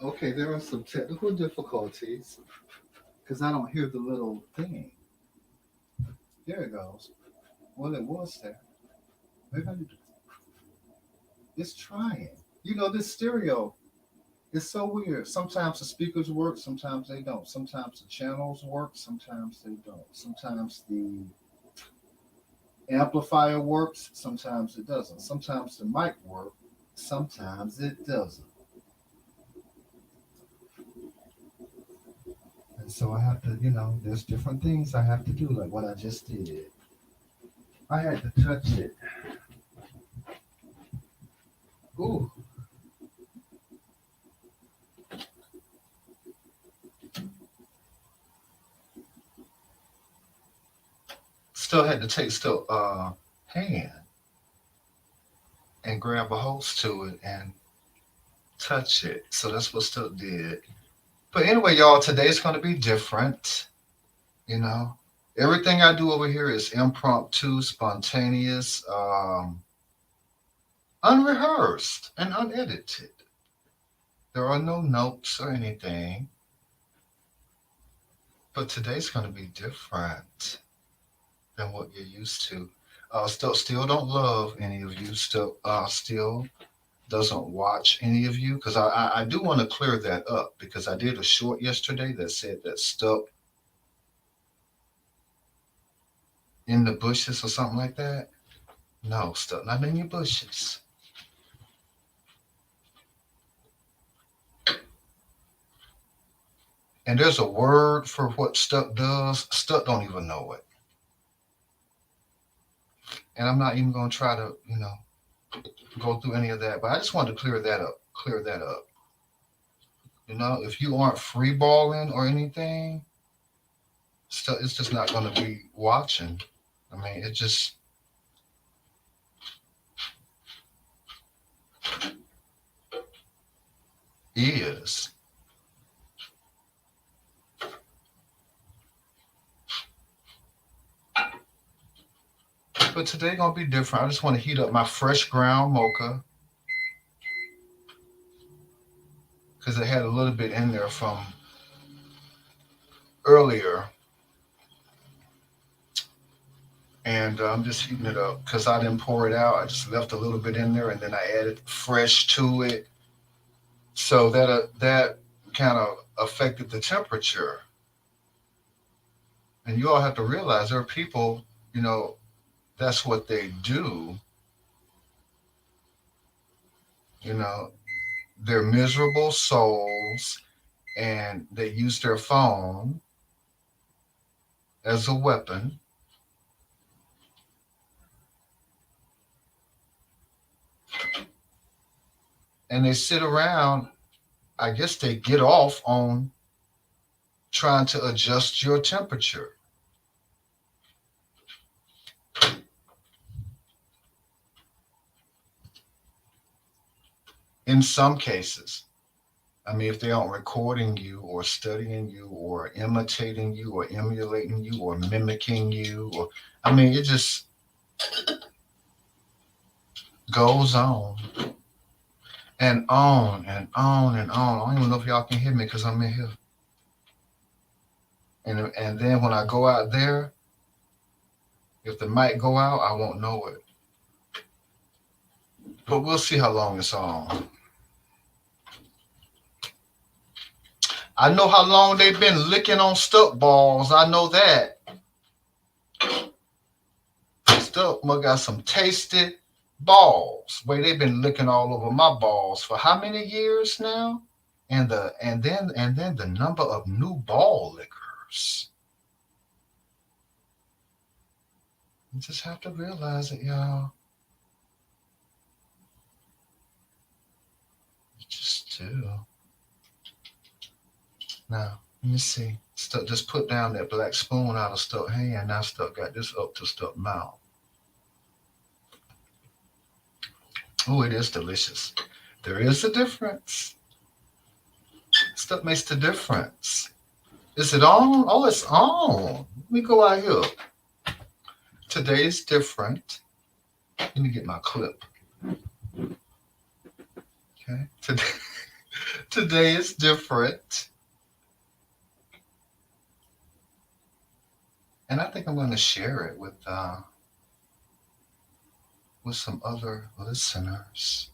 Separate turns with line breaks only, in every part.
Okay, there are some technical difficulties because I don't hear the little thing. There it goes. Well, it was there. Maybe it's trying. This stereo is so weird. Sometimes the speakers work, sometimes they don't. Sometimes the channels work, sometimes they don't. Sometimes the amplifier works, sometimes it doesn't. Sometimes the mic works, sometimes it doesn't. And so I have to, there's different things I have to do, like what I just did. I had to touch it. Ooh, still had to take still hand and grab a hose to it and touch it. So that's what still did. But anyway, y'all, today's going to be different. You know, everything I do over here is impromptu, spontaneous, unrehearsed, and unedited. There are no notes or anything. But today's going to be different than what you're used to. Still don't love any of you. Still doesn't watch any of you because I do want to clear that up because I did a short yesterday that said that stuck in the bushes or something like that. No, stuck not in your bushes. And there's a word for what stuck does. Stuck don't even know it. And I'm not even going to try to, go through any of that. But I just wanted to clear that up. Clear that up. If you aren't free balling or anything, stuff it's just not going to be watching. I mean, it just is. But today gonna be different. I just want to heat up my fresh ground mocha because it had a little bit in there from earlier, and I'm just heating it up because I didn't pour it out. I just left a little bit in there, and then I added fresh to it, so that kind of affected the temperature. And you all have to realize there are people, that's what they do. You know, they're miserable souls, and they use their phone as a weapon. And they sit around, I guess they get off on trying to adjust your temperature. In some cases, I mean, if they aren't recording you or studying you or imitating you or emulating you or mimicking you, or I mean, it just goes on and on and on and on. I don't even know if y'all can hear me because I'm in here. And then when I go out there, if the mic go out, I won't know it. But we'll see how long it's on. I know how long they've been licking on stuck balls. I know that. Stuck must got some tasty balls. Wait, they've been licking all over my balls for how many years now? And then the number of new ball lickers. You just have to realize it, y'all. You just do. Now, let me see. Stuck just put down that black spoon out of Stuck hand. Now Stuck got this up to Stuck mouth. Oh, it is delicious. There is a difference. Stuff makes the difference. Is it on? Oh, it's on. Let me go out here. Today is different. Let me get my clip. Okay. Today is different. And I think I'm going to share it with some other listeners,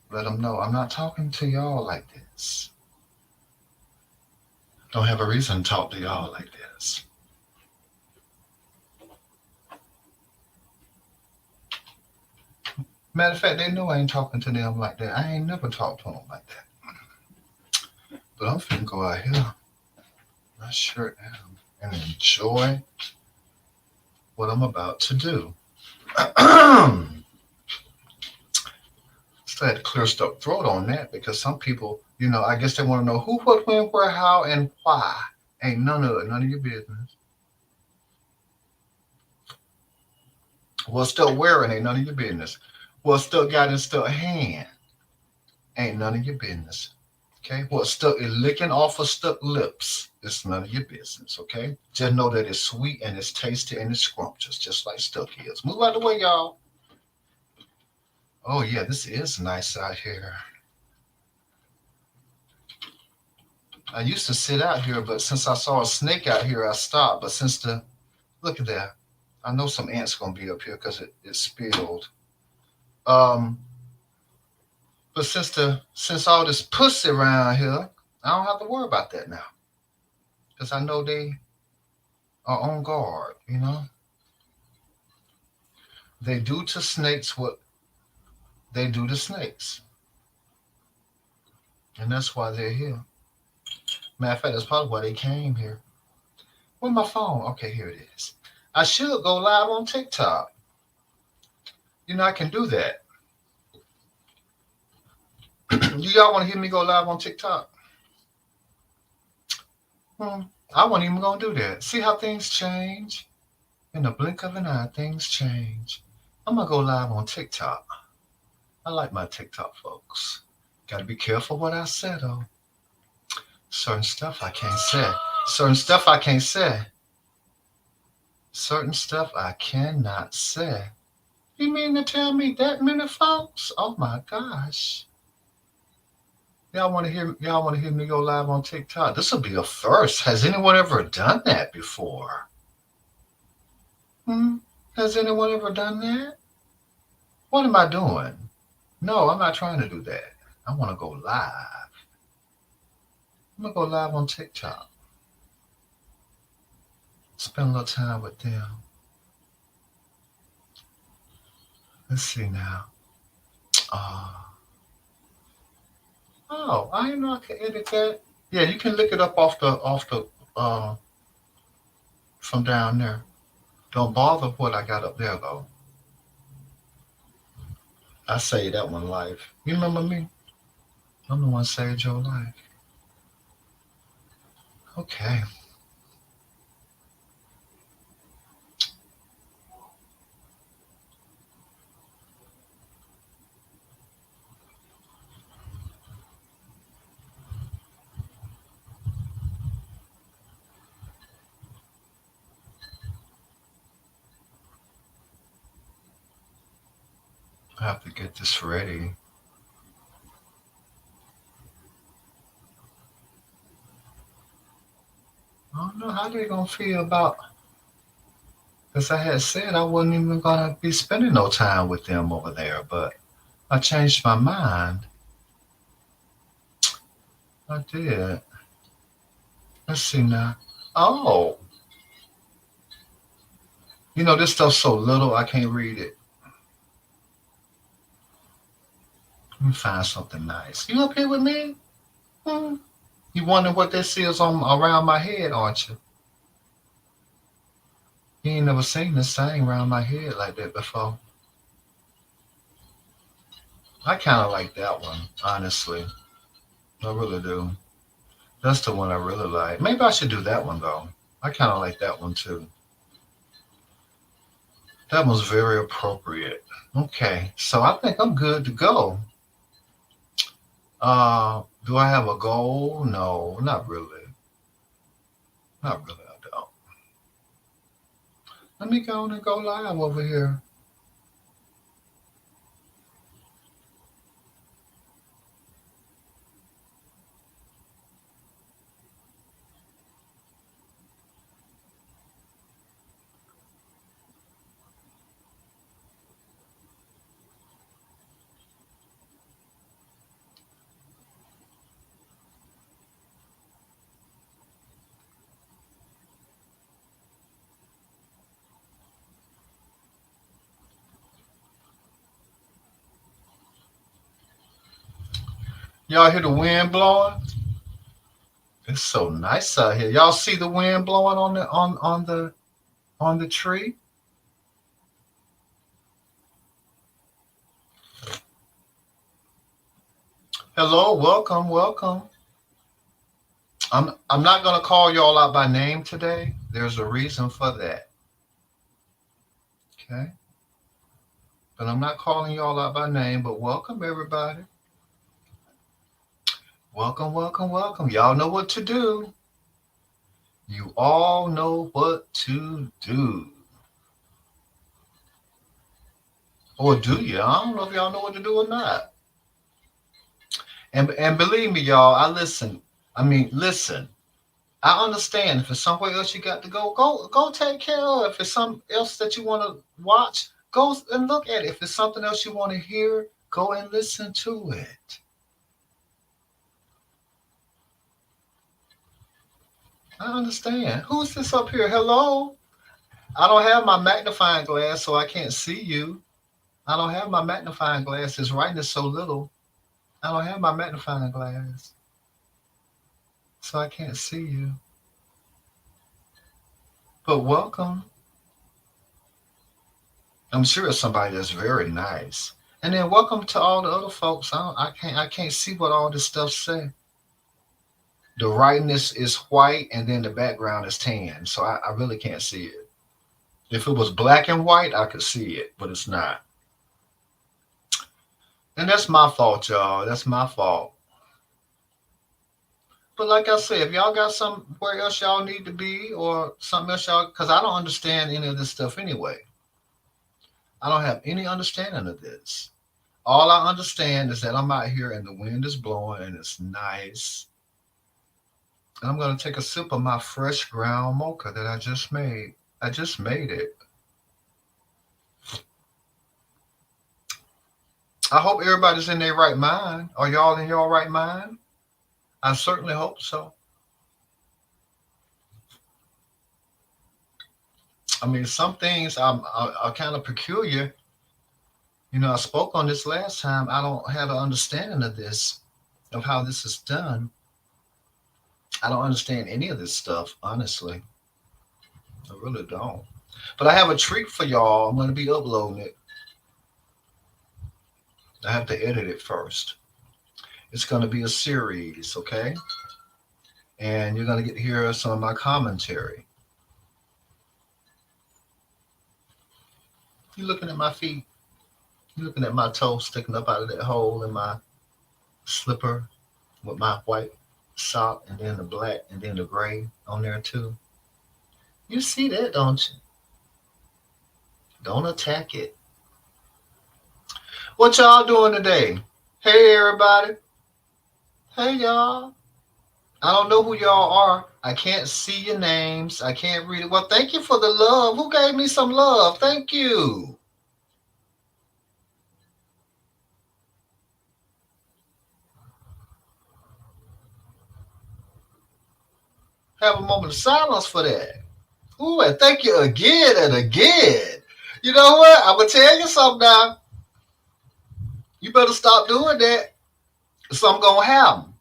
Let them know I'm not talking to y'all like this. Don't have a reason to talk to y'all like this. Matter of fact, they know I ain't talking to them like that. I ain't never talked to them like that. But I'm finna go out here, I sure am, and enjoy what I'm about to do. Still had to clear stuff throat on that because some people, I guess they want to know who, what, when, where, how, and why. Ain't none of it, none of your business. What's still wearing ain't none of your business. What's still got in still hand ain't none of your business. Okay? What's still is licking off of stuck lips, it's none of your business. Okay? Just know that it's sweet and it's tasty and it's scrumptious, just like stuck is. Move out of the way, y'all. Oh yeah, this is nice out here. I used to sit out here, but since I saw a snake out here, I stopped. But since the look at that, I know some ants gonna be up here because it spilled. Um, but since all this pussy around here, I don't have to worry about that now because I know they are on guard. They do to snakes what they do to snakes, and that's why they're here. Matter of fact, that's probably why they came here. Where's my phone? Okay, here it is. I should go live on TikTok. I can do that. Do y'all want to hear me go live on TikTok? Hmm. I wasn't even gonna do that. See how things change? In the blink of an eye, things change. I'm gonna go live on TikTok. I like my TikTok folks. Gotta be careful what I say though. Certain stuff I can't say. Certain stuff I can't say. Certain stuff I cannot say. You mean to tell me that many folks? Oh my gosh. Y'all want to hear me go live on TikTok? This will be a first. Has anyone ever done that before? Hmm? Has anyone ever done that? What am I doing? No, I'm not trying to do that. I want to go live. I'm gonna go live on TikTok. Spend a little time with them. Let's see now. Uh, oh, I didn't know I could edit that. Yeah, you can look it up uh from down there. Don't bother what I got up there though. I saved that one life. You remember me? I'm the one saved your life. Okay. I have to get this ready. I don't know how they gonna feel about because I had said I wasn't even gonna be spending no time with them over there, but I changed my mind. I did. Let's see now. Oh, this stuff's so little I can't read it. Let me find something nice. You up here with me? Hmm? You wondering what this is on around my head, aren't you? You ain't never seen this thing around my head like that before. I kind of like that one, honestly. I really do. That's the one I really like. Maybe I should do that one though. I kind of like that one too. That was very appropriate. Okay, so I think I'm good to go. Do I have a goal? No, not really. Not really. I don't. Let me go and go live over here. Y'all hear the wind blowing? It's so nice out here. Y'all see the wind blowing on the tree? Hello, welcome, welcome. I'm not gonna call y'all out by name today. There's a reason for that. Okay. But I'm not calling y'all out by name, but welcome everybody. Welcome, welcome, welcome. Y'all know what to do. You all know what to do. Or do you? I don't know if y'all know what to do or not. And believe me, y'all, I listen. I mean, listen. I understand if it's somewhere else you got to go, go take care of it. If it's something else that you want to watch, go and look at it. If it's something else you want to hear, go and listen to it. I understand. Who's this up here? Hello? I don't have my magnifying glass, so I can't see you. I don't have my magnifying glass. This writing is so little. I don't have my magnifying glass, so I can't see you. But welcome. I'm sure it's somebody that's very nice. And then welcome to all the other folks. I can't see what all this stuff say. The writing is white and then the background is tan. So I really can't see it. If it was black and white, I could see it, but it's not. And that's my fault, y'all. That's my fault. But like I said, if y'all got somewhere else y'all need to be or something else y'all, because I don't understand any of this stuff anyway. I don't have any understanding of this. All I understand is that I'm out here and the wind is blowing and it's nice. And I'm going to take a sip of my fresh ground mocha that I just made. I just made it. I hope everybody's in their right mind. Are y'all in your right mind? I certainly hope so. I mean, some things are kind of peculiar. You know, I spoke on this last time. I don't have an understanding of this, of how this is done. I don't understand any of this stuff, honestly. I really don't. But I have a treat for y'all. I'm going to be uploading it. I have to edit it first. It's going to be a series, okay? And you're going to get to hear some of my commentary. You're looking at my feet. You're looking at my toe sticking up out of that hole in my slipper with my white sock and then the black and then the gray on there too. You see that, don't you? Don't attack it. What y'all doing today? Hey, everybody. Hey, y'all. I don't know who y'all are. I can't see your names. I can't read it. Well, thank you for the love. Who gave me some love? Thank you. Have a moment of silence for that. Ooh, and thank you again and again. You know what? I'm going to tell you something now. You better stop doing that. Something going to happen.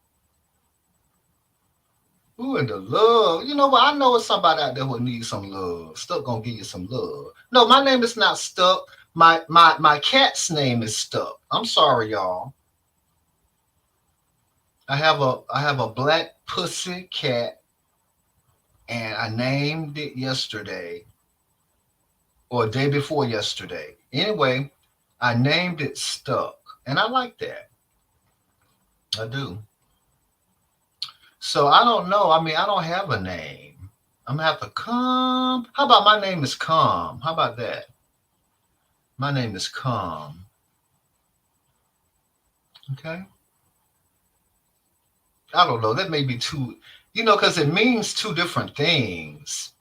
Ooh, and the love. You know what? I know it's somebody out there who needs some love. Stuck gonna give you some love. No, my name is not Stuck. My cat's name is Stuck. I'm sorry, y'all. I have a black pussy cat, and I named it yesterday or day before yesterday. Anyway, I named it Stuck, and I like that. I do. So I don't know. I mean, I don't have a name. I'm gonna have to come. How about my name is Calm? How about that? My name is Calm. Okay. I don't know. That may be too, because it means two different things.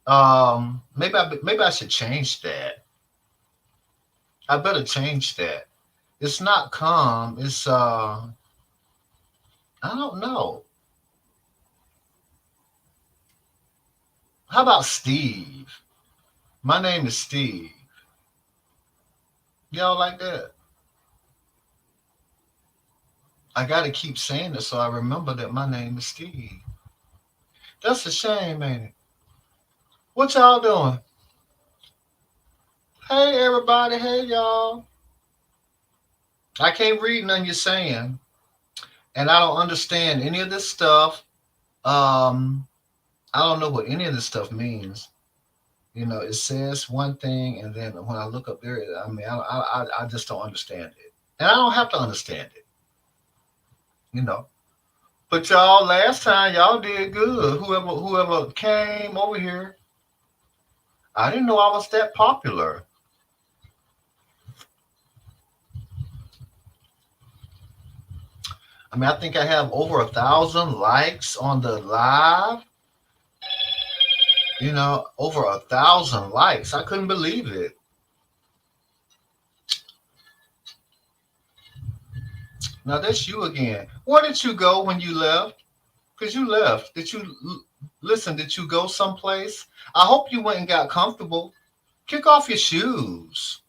Maybe I should change that. I better change that. It's not calm. It's I don't know. How about Steve? My name is Steve. Y'all like that? I got to keep saying it so I remember that my name is Steve. That's a shame, ain't it? What y'all doing? Hey, everybody. Hey, y'all. I can't read none you're saying, and I don't understand any of this stuff. Um, I don't know what any of this stuff means. You know, it says one thing, and then when I look up there, I mean, I just don't understand it, and I don't have to understand it. You know. But y'all, last time y'all did good. Whoever came over here, I didn't know I was that popular. I mean, I think I have over 1,000 likes on the live. You know, over 1,000 likes. I couldn't believe it. Now that's you again. Where did you go when you left? Because you left. Did you listen? Did you go someplace? I hope you went and got comfortable. Kick off your shoes.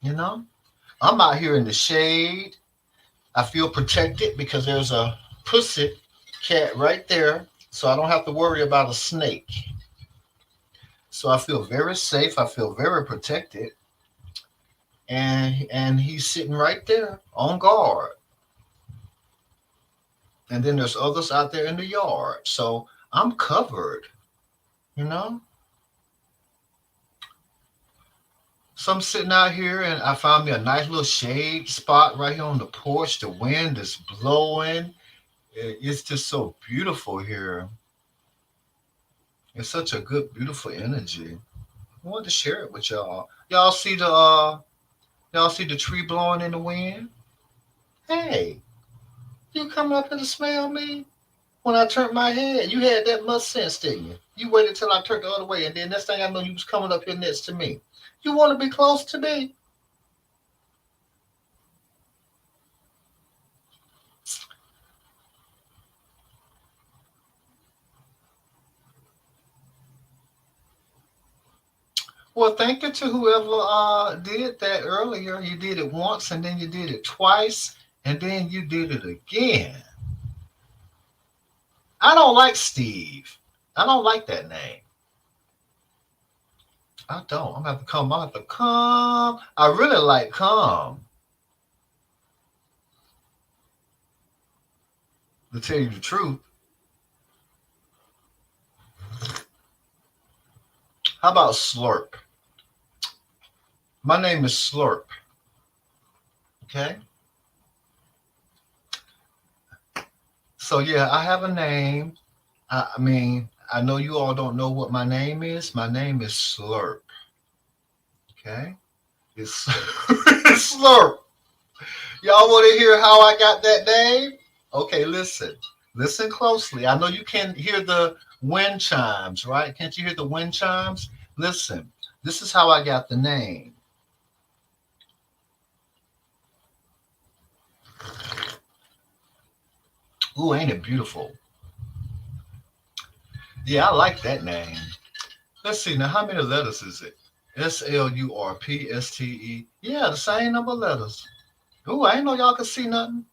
You know, I'm out here in the shade. I feel protected because there's a pussy cat right there, so I don't have to worry about a snake. So I feel very safe. I feel very protected, and he's sitting right there on guard. And then there's others out there in the yard, so I'm covered. You know. So I'm sitting out here, and I found me a nice little shade spot right here on the porch. The wind is blowing. It's just so beautiful here. It's such a good, beautiful energy. I wanted to share it with y'all. Y'all see the tree blowing in the wind? Hey, you coming up here to smell me? When I turned my head, you had that much sense, didn't you? You waited till I turned the other way, and then next thing I know, you was coming up here next to me. You want to be close to me? Well, thank you to whoever did that earlier. You did it once, and then you did it twice, and then you did it again. I don't like Steve. I don't like that name. I don't. I'm gonna have to come. I'm gonna have to come. I really like come. To tell you the truth. How about slurp? My name is Slurp. Okay. So yeah, I have a name. I mean, I know you all don't know what my name is. My name is Slurp. Okay. It's, it's Slurp. Y'all want to hear how I got that name? Okay, listen. Listen closely. I know you can hear the wind chimes, right? Can't you hear the wind chimes? Listen. This is how I got the name. Ooh, ain't it beautiful? Yeah, I like that name. Let's see now. How many letters is it? Slurpste. Yeah, the same number of letters. Ooh, I ain't know y'all could see nothing.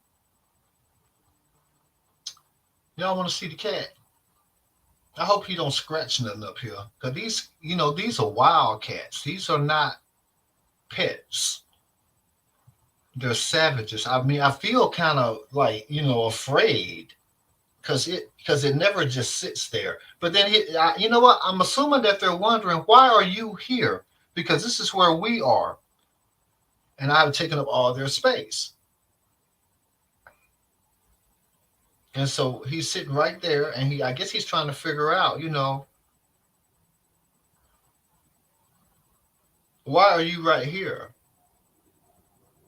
Y'all want to see the cat? I hope he don't scratch nothing up here. Cause these, these are wild cats. These are not pets. They're savages. I mean, I feel kind of like, afraid because it never just sits there. But then, you know what? I'm assuming that they're wondering, why are you here? Because this is where we are, and I've taken up all their space. And so he's sitting right there, and I guess he's trying to figure out, why are you right here?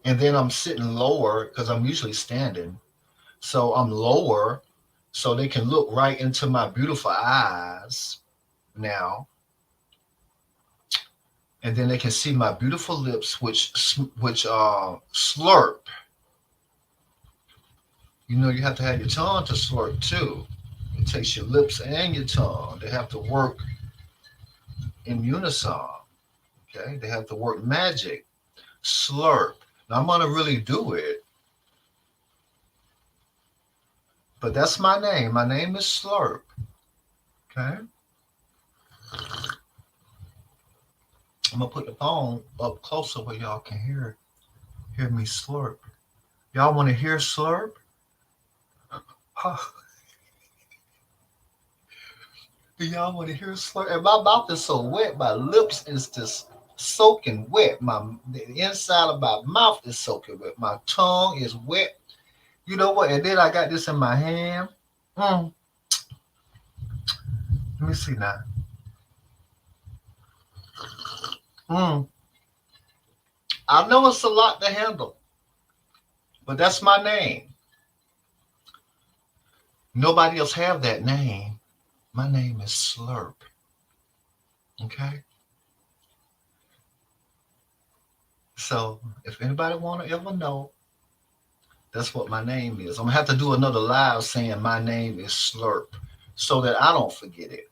And then I'm sitting lower because I'm usually standing. So I'm lower so they can look right into my beautiful eyes now. And then they can see my beautiful lips, which slurp. You have to have your tongue to slurp too. It takes your lips and your tongue. They have to work in unison. Okay, they have to work magic. Slurp. Now I'm gonna really do it. But that's my name. My name is Slurp. Okay. I'm gonna put the phone up closer where y'all can hear me slurp. Y'all want to hear slurp? Do y'all want to hear slurp? And my mouth is so wet. My lips is just soaking wet. The inside of my mouth is soaking wet. My tongue is wet. You know what? And then I got this in my hand. Mm, let me see now. Mm, I know it's a lot to handle, but that's my name. Nobody else have that name. My name is Slurp. Okay. So if anybody want to ever know, that's what my name is. I'm gonna have to do another live saying my name is Slurp, so that I don't forget it.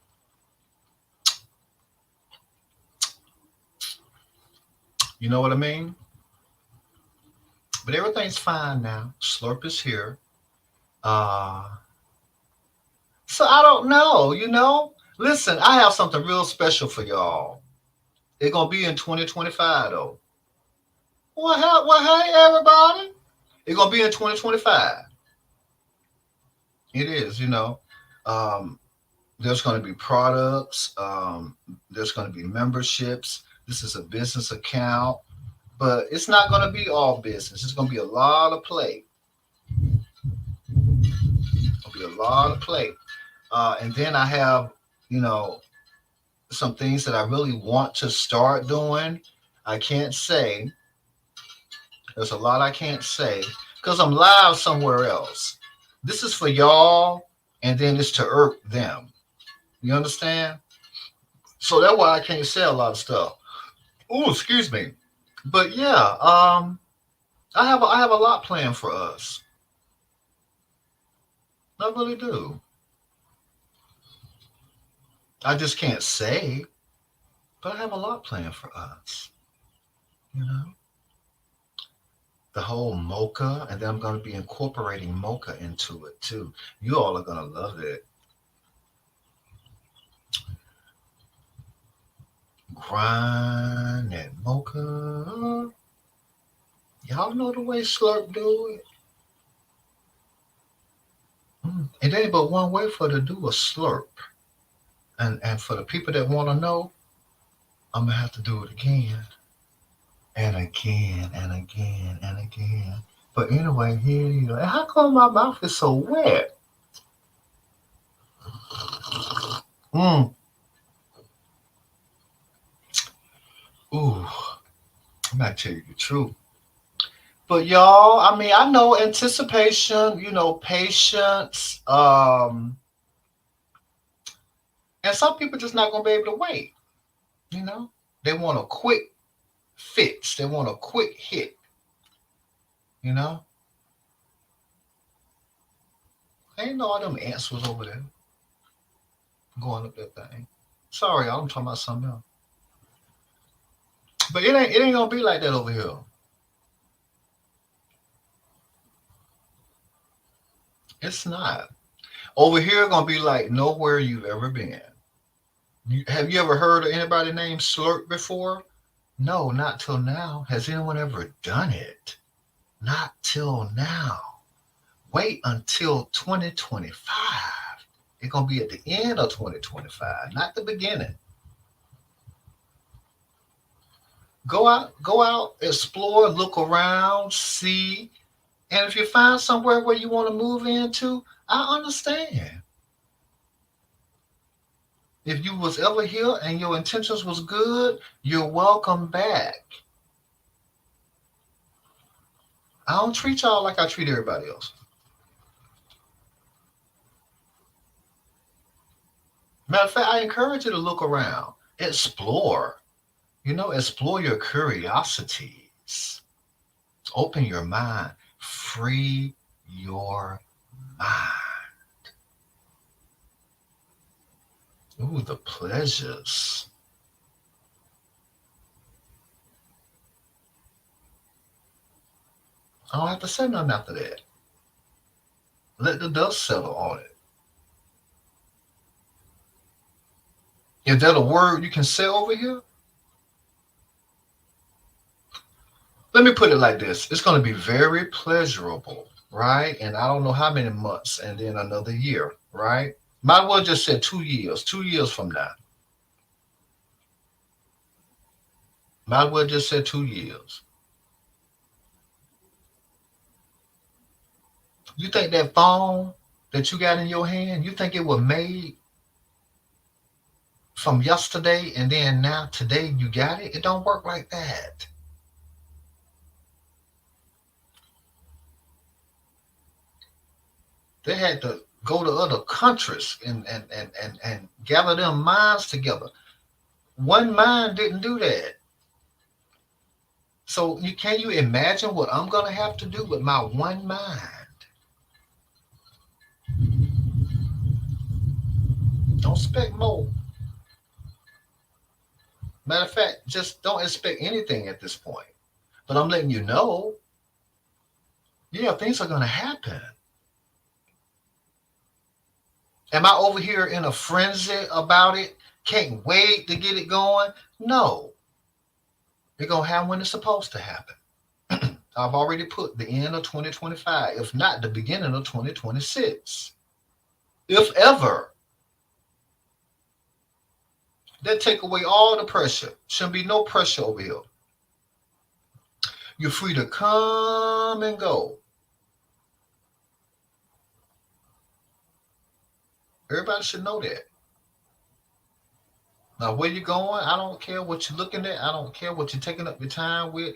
You know what I mean? But everything's fine now. Slurp is here. Uh, so I don't know. Listen, I have something real special for y'all. It's gonna be in 2025 though. Hey everybody. It's gonna be in 2025. It is. Um, there's going to be products. There's going to be memberships. This is a business account, but it's not going to be all business. It's going to be a lot of play. It'll be a lot of play. And then I have, you know, some things that I really want to start doing. I can't say. There's a lot I can't say because I'm live somewhere else. This is for y'all, and then it's to irk them. You understand? So that's why I can't say a lot of stuff. Oh, excuse me. But yeah, I have a lot planned for us. I really do. I just can't say, but I have a lot planned for us. You know, the whole Mocha, and then I'm going to be incorporating Mocha into it too. You all are going to love it. Grind and Mocha. Y'all know the way Slurp do it. It ain't but one way for to do a slurp. And for the people that want to know, I'm gonna have to do it again and again and again and again. But anyway, here you go. How come my mouth is so wet? Mm. Ooh, I'm gonna tell you the truth. But y'all, I mean, I know anticipation, patience, and some people just not gonna be able to wait. You know, they want a quick fix. They want a quick hit. You know, ain't no all them ants was over there going up that thing. Sorry, y'all, I'm talking about something else. But it ain't gonna be like that over here. It's not. Over here gonna be like nowhere you've ever been. Have you ever heard of anybody named Slurp before? No, not till now. Has anyone ever done it? Not till now. Wait until 2025. It's gonna be at the end of 2025, not the beginning. Go out, explore, look around, see. And if you find somewhere where you want to move into, I understand. If you was ever here and your intentions was good, you're welcome back. I don't treat y'all like I treat everybody else. Matter of fact, I encourage you to look around, explore. Explore your curiosities, open your mind, free your mind. Ooh, the pleasures. I don't have to say nothing after that. Let the dust settle on it. Is that a word you can say over here? Let me put it like this. It's going to be very pleasurable, right? And I don't know how many months and then another year, right? Might well just say 2 years, 2 years from now. Might well just say 2 years. You think that phone that you got in your hand, you think it was made from yesterday and then now today you got it? It don't work like that. They had to go to other countries and gather them minds together. One mind didn't do that. So can you imagine what I'm gonna have to do with my one mind? Don't expect more. Matter of fact, just don't expect anything at this point. But I'm letting you know, yeah, things are gonna happen. Am I over here in a frenzy about it? Can't wait to get it going? No. It's gonna happen when it's supposed to happen. I've already put the end of 2025, if not the beginning of 2026. If ever, that take away all the pressure. Shouldn't be no pressure over here. You're free to come and go. Everybody should know that. Now, where you going? I don't care what you're looking at. I don't care what you're taking up your time with.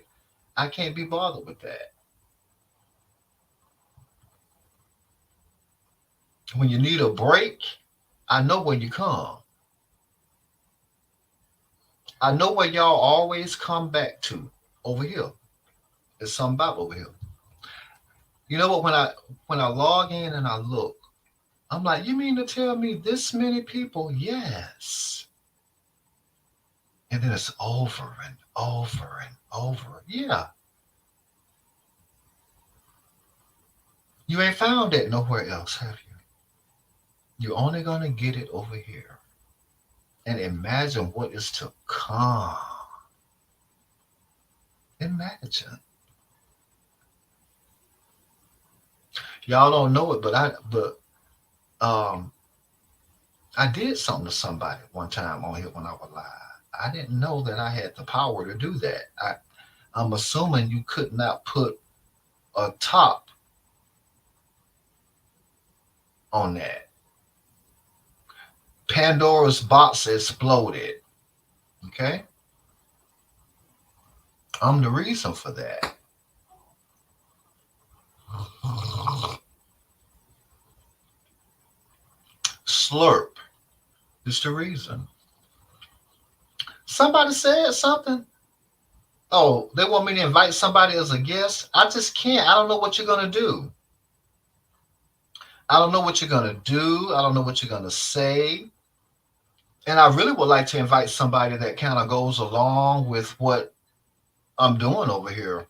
I can't be bothered with that. When you need a break, I know where you come. I know where y'all always come back to over here. There's something about over here. You know what? When I log in and I look, I'm like, you mean to tell me this many people? Yes. And then it's over and over and over. Yeah. You ain't found that nowhere else, have you? You're only gonna get it over here. And imagine what is to come. Imagine. Y'all don't know it, but I did something to somebody one time on here when I was live. I didn't know that I had the power to do that. I'm assuming you could not put a top on that. Pandora's box exploded. Okay? I'm the reason for that. Slurp is the reason. Somebody said something. Oh, they want me to invite somebody as a guest. I just can't. I don't know what you're going to do. I don't know what you're going to do. I don't know what you're going to say. And I really would like to invite somebody that kind of goes along with what I'm doing over here.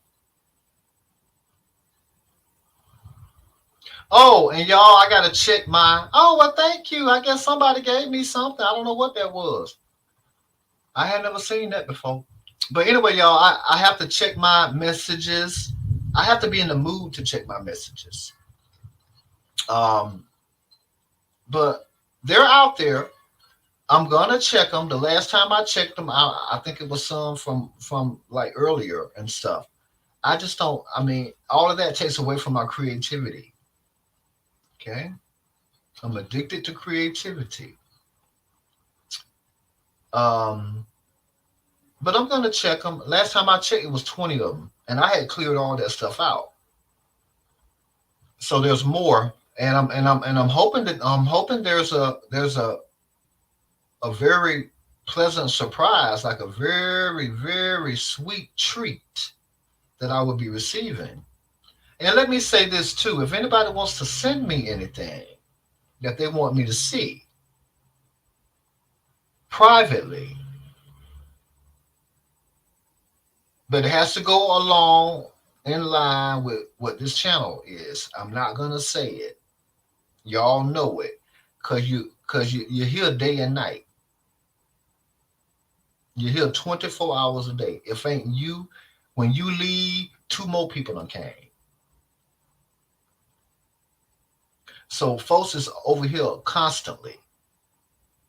Oh, and y'all, I got to check my. Oh, well, thank you. I guess somebody gave me something. I don't know what that was. I had never seen that before. But anyway, y'all, I have to check my messages. I have to be in the mood to check my messages. Um, but they're out there. I'm gonna check them. The last time I checked them, I think it was some from like earlier and stuff. I just don't. I mean, all of that takes away from my creativity. Okay, I'm addicted to creativity. Um, but I'm gonna check them. Last time I checked, it was 20 of them, and I had cleared all that stuff out. So there's more, and I'm hoping that I'm hoping there's a very pleasant surprise, like a very very sweet treat that I will be receiving. And let me say this too: if anybody wants to send me anything that they want me to see privately, but it has to go along in line with what this channel is. I'm not gonna say it. Y'all know it. You're here day and night. You're here 24 hours a day. If ain't you, when you leave, two more people done came. So folks is over here constantly.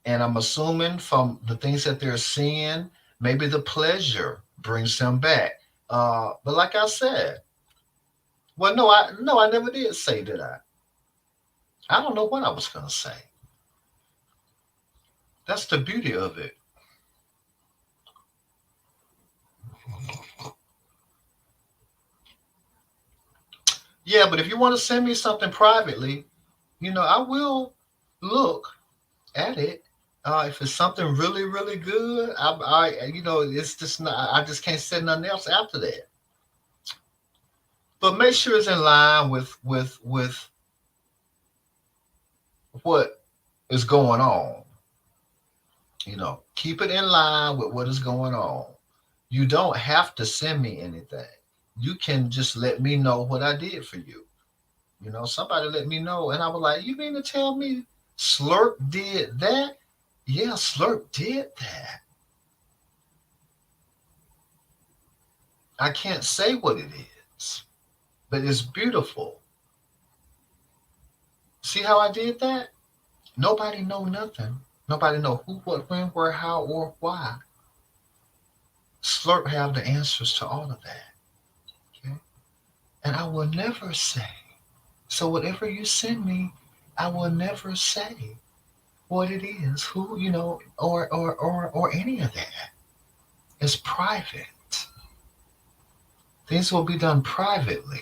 And I'm assuming from the things that they're seeing, maybe the pleasure brings them back. But like I said, well, no, I never did say that. I don't know what I was gonna say. That's the beauty of it. Yeah, but if you want to send me something privately, I will look at it. If it's something really, really good, it's just not. I just can't say nothing else after that. But make sure it's in line with what is going on. Keep it in line with what is going on. You don't have to send me anything. You can just let me know what I did for you. Somebody let me know, and I was like, "You mean to tell me Slurp did that?" Yeah, Slurp did that. I can't say what it is, but it's beautiful. See how I did that? Nobody know nothing. Nobody know who, what, when, where, how, or why. Slurp have the answers to all of that. Okay? And I will never say. So whatever you send me, I will never say what it is, who, or any of that. It's private. Things will be done privately,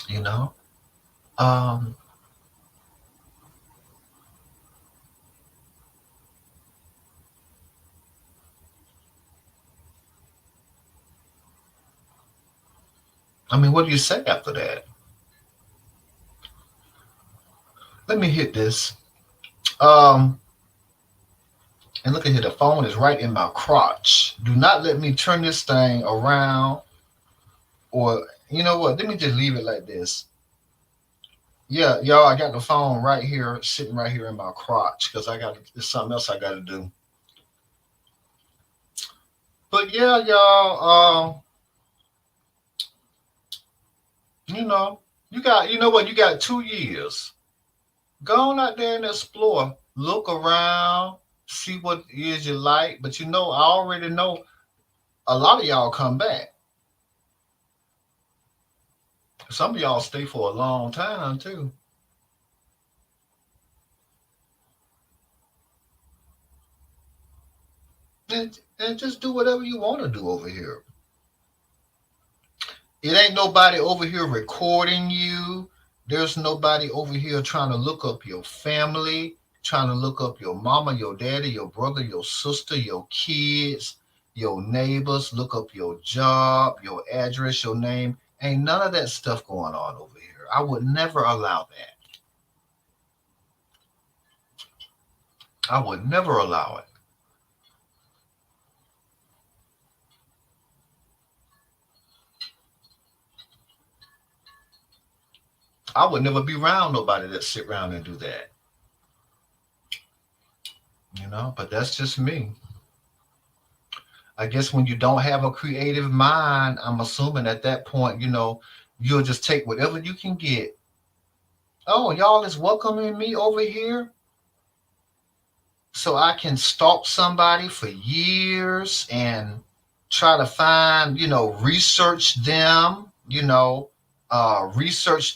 you know. Um, I mean, what do you say after that? Let me hit this. Um, and look at here, the phone is right in my crotch. Do not let me turn this thing around, or you know what? Let me just leave it like this. Yeah, y'all, I got the phone right here, sitting right here in my crotch, because there's something else I got to do. But yeah, y'all, you know, you know what? You got 2 years. Go on out there and explore. Look around, see what it is you like. But I already know a lot of y'all come back. Some of y'all stay for a long time too. And just do whatever you want to do over here. It ain't nobody over here recording you. There's nobody over here trying to look up your family, trying to look up your mama, your daddy, your brother, your sister, your kids, your neighbors, look up your job, your address, your name. Ain't none of that stuff going on over here. I would never allow that. I would never allow it. I would never be around nobody that sit around and do that. But that's just me. I guess when you don't have a creative mind, I'm assuming at that point, you'll just take whatever you can get. Oh, y'all is welcoming me over here so I can stalk somebody for years and try to find, research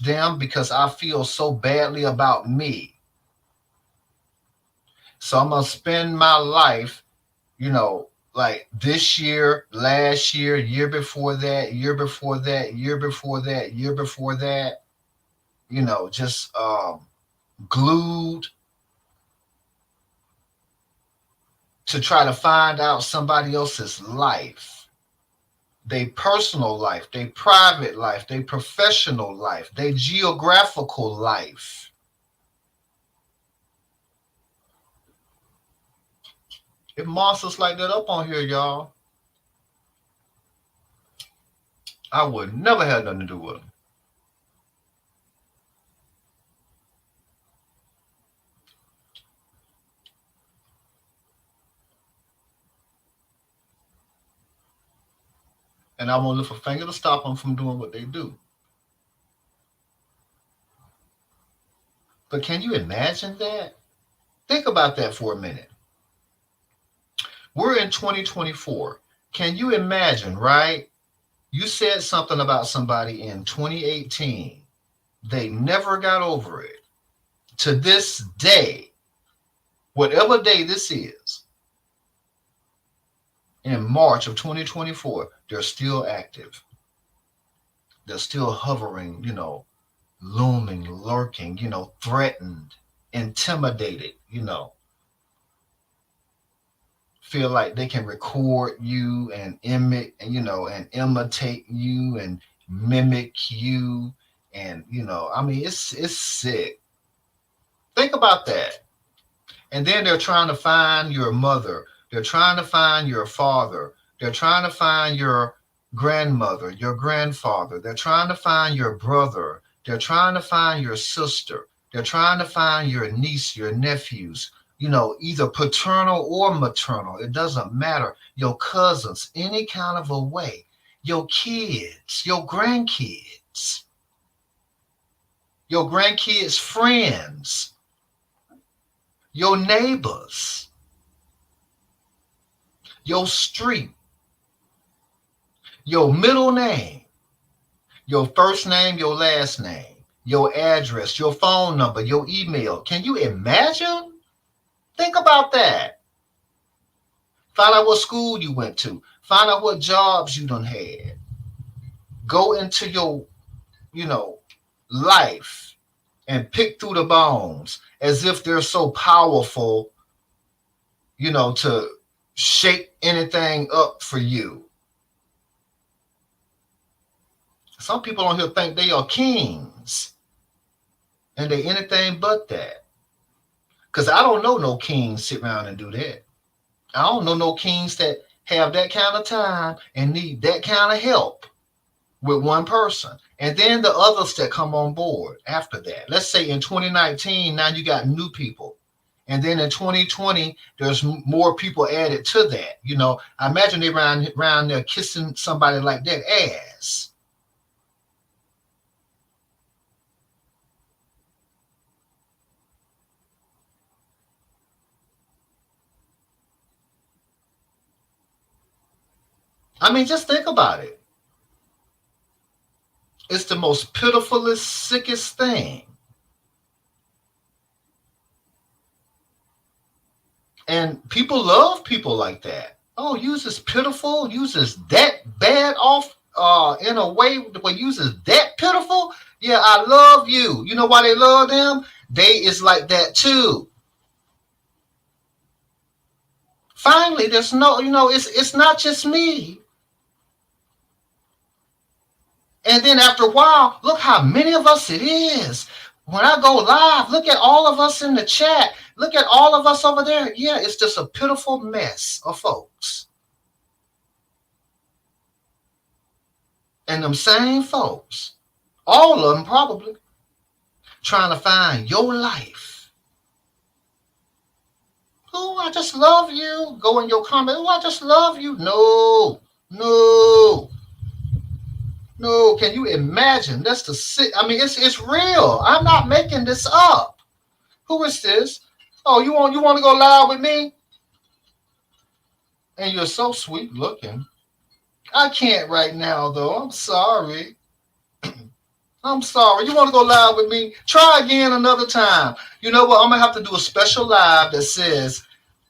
them because I feel so badly about me. So I'm going to spend my life, like this year, last year, year before that, year before that, year before that, year before that, just glued to try to find out somebody else's life, their personal life, their private life, their professional life, their geographical life. If monsters like that up on here, y'all, I would never have nothing to do with them. And I won't lift a finger to stop them from doing what they do. But can you imagine that? Think about that for a minute. We're in 2024. Can you imagine, right? You said something about somebody in 2018. They never got over it. To this day, whatever day this is, in March of 2024, they're still active. They're still hovering, looming, lurking, threatened, intimidated, feel like they can record you and and imitate you and mimic you. And, I mean, it's sick. Think about that. And then they're trying to find your mother. They're trying to find your father. They're trying to find your grandmother, your grandfather. They're trying to find your brother. They're trying to find your sister. They're trying to find your niece, your nephews, either paternal or maternal. It doesn't matter. Your cousins, any kind of a way. Your kids, your grandkids, friends, your neighbors, your street, your middle name, your first name, your last name, your address, your phone number, your email. Can you imagine? Think about that. Find out what school you went to. Find out what jobs you done had. Go into your, life and pick through the bones as if they're so powerful, to shake anything up for you. Some people on here think they are kings, and they anything but that. Because I don't know no kings sit around and do that. I don't know no kings that have that kind of time and need that kind of help with one person. And then the others that come on board after that. Let's say in 2019, now you got new people. And then in 2020, there's more people added to that. I imagine they around there kissing somebody like that ass. I mean, just think about it. It's the most pitifulest, sickest thing. And people love people like that. Oh, uses pitiful, uses that bad off in a way where uses that pitiful. Yeah, I love you. You know why they love them? They is like that too. Finally, there's no, it's not just me. And then after a while, look how many of us it is. When I go live, look at all of us in the chat. Look at all of us over there. Yeah, it's just a pitiful mess of folks. And them same folks, all of them probably, trying to find your life. Oh, I just love you. Go in your comment. Oh, I just love you. No. Can you imagine? That's the sick. I mean, it's real. I'm not making this up. Who is this? Oh, you want to go live with me? And you're so sweet looking. I can't right now though. I'm sorry. I'm sorry. You want to go live with me? Try again another time. You know what? I'm gonna have to do a special live that says,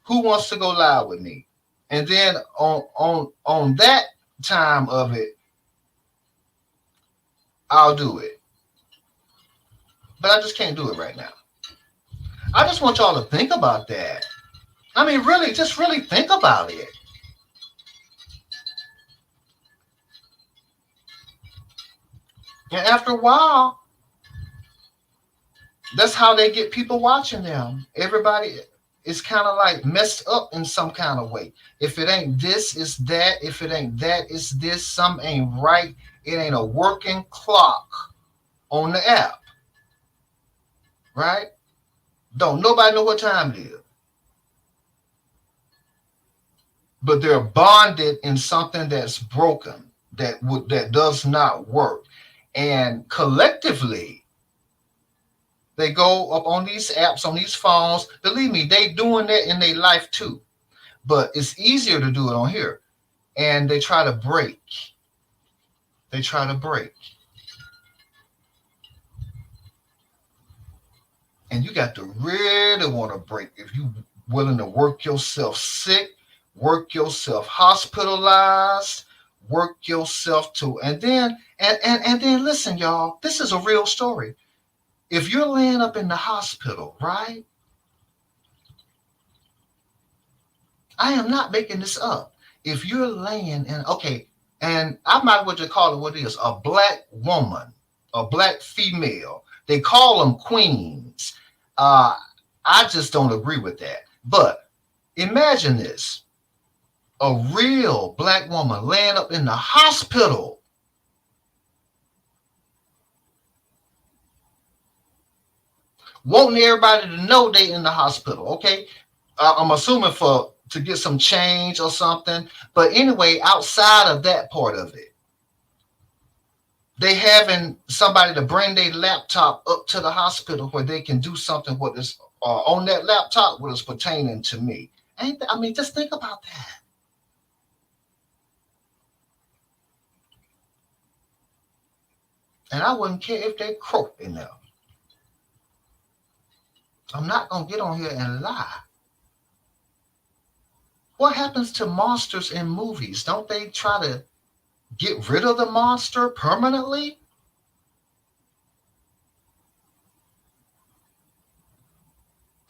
"Who wants to go live with me?" And then on that time of it, I'll do it. But I just can't do it right now. I just want y'all to think about that. I mean, really, just really think about it. And after a while, that's how they get people watching them. Everybody is kind of like messed up in some kind of way. If it ain't this, it's that. If it ain't that, it's this. Something ain't right. It ain't a working clock on the app. Right? Don't nobody know what time it is. But they're bonded in something that's broken. that does not work. And collectively, they go up on these apps, on these phones. Believe me, they doing that in their life too. But it's easier to do it on here. And they try to break. They try to break. And you got to really want to break if you willing to work yourself sick, work yourself hospitalized, work yourself to and then listen, y'all, this is a real story. If you're laying up in the hospital, right? I am not making this up. If you're laying in, okay, and I might want to call it what it is, a black woman, a black female. They call them queens. Uh, I just don't agree with that. But imagine this, a real black woman laying up in the hospital, wanting everybody to know they in the hospital, okay? I'm assuming for to get some change or something. But anyway, outside of that part of it, they having somebody to bring their laptop up to the hospital where they can do something what is on that laptop what is pertaining to me. I mean, just think about that. And I wouldn't care if they croak in there. I'm not gonna get on here and lie. What happens to monsters in movies? Don't they try to get rid of the monster permanently?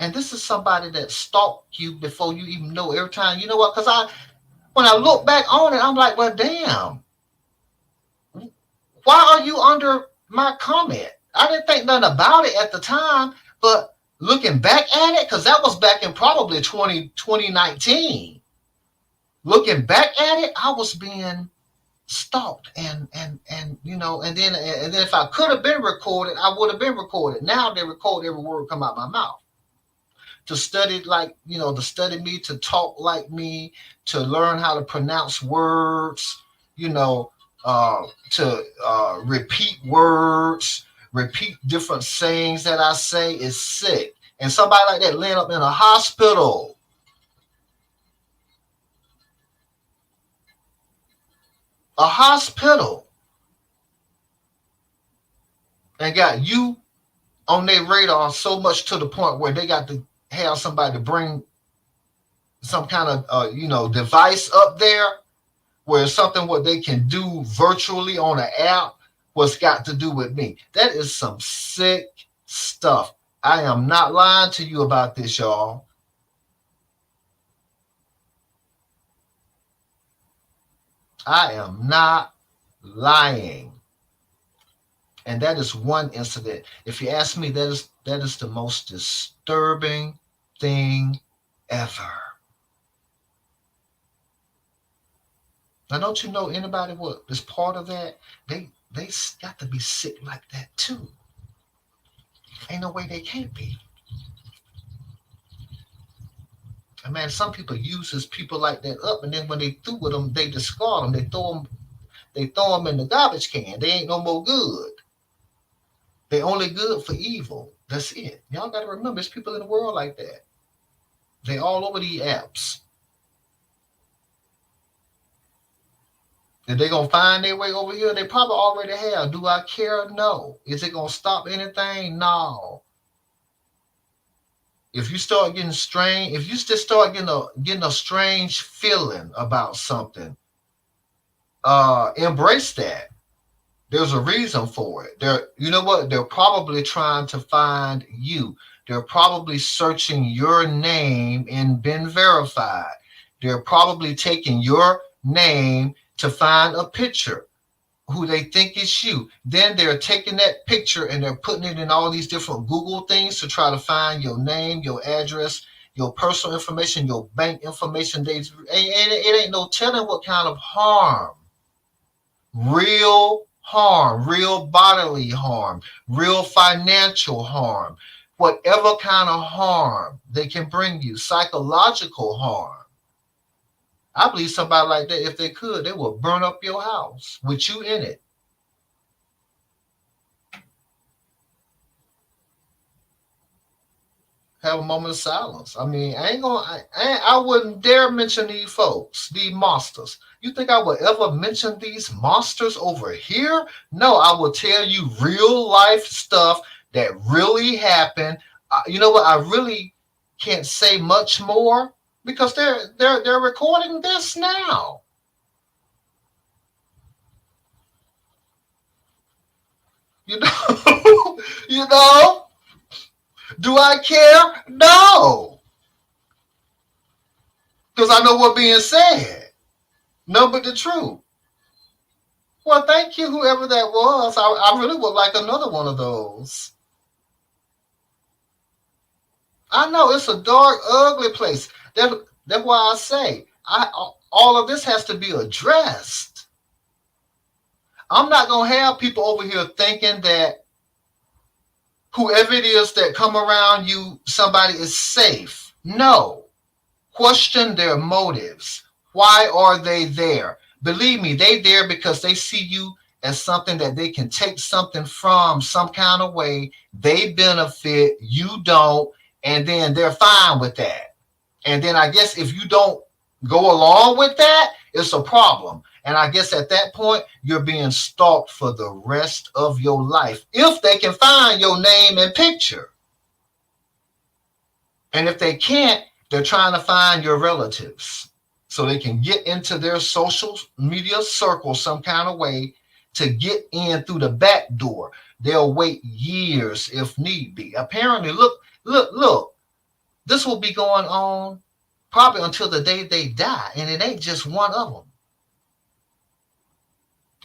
And this is somebody that stalked you before you even know every time. You know what? Because when I look back on it, I'm like, well, damn, why are you under my comment? I didn't think nothing about it at the time, but looking back at it, because that was back in probably 2019. Looking back at it, I was being stalked and and then if I could have been recorded, I would have been recorded. Now they record every word come out my mouth. To study like, to study me, to talk like me, to learn how to pronounce words, you know, to repeat words, repeat different sayings that I say is sick. And somebody like that laying up in a hospital, a hospital, and got you on their radar so much to the point where they got to have somebody to bring some kind of device up there where something what they can do virtually on an app what's got to do with me. That is some sick stuff. I am not lying to you about this, y'all. I am not lying. And that is one incident. If you ask me, that is the most disturbing thing ever. Now, don't you know anybody what is part of that? They got to be sick like that too. Ain't no way they can't be. And man, some people uses people like that up, and then when they through with them, they discard them. They throw them in the garbage can. They ain't no more good. They only good for evil. That's it. Y'all got to remember, there's people in the world like that. They all over the apps. If they gonna find their way over here, they probably already have. Do I care? No. Is it gonna stop anything? No. If you start getting strange, if you just start getting a strange feeling about something, embrace that. There's a reason for it. You know what? They're probably trying to find you. They're probably searching your name and been verified. They're probably taking your name to find a picture who they think is you. Then they're taking that picture and they're putting it in all these different Google things to try to find your name, your address, your personal information, your bank information. It ain't no telling what kind of harm, real bodily harm, real financial harm, whatever kind of harm they can bring you, psychological harm. I believe somebody like that, if they could, they would burn up your house with you in it. Have a moment of silence. I mean, I ain't gonna, I wouldn't dare mention these folks, these monsters. You think I would ever mention these monsters over here? No, I will tell you real life stuff that really happened. You know what? I really can't say much more because they're recording this now. You know, you know. Do I care? No, because I know what's being said. No, but the truth. Well, thank you, whoever that was. I really would like another one of those. I know it's a dark, ugly place. That's why I say all of this has to be addressed. I'm not gonna have people over here thinking that whoever it is that come around you, somebody is safe. No, question their motives. Why are they there? Believe me, they there because they see you as something that they can take something from some kind of way. They benefit, you don't, and then they're fine with that. And then I guess if you don't go along with that, it's a problem. And I guess at that point, you're being stalked for the rest of your life if they can find your name and picture. And if they can't, they're trying to find your relatives so they can get into their social media circle some kind of way to get in through the back door. They'll wait years if need be. Apparently, look, this will be going on probably until the day they die, and it ain't just one of them.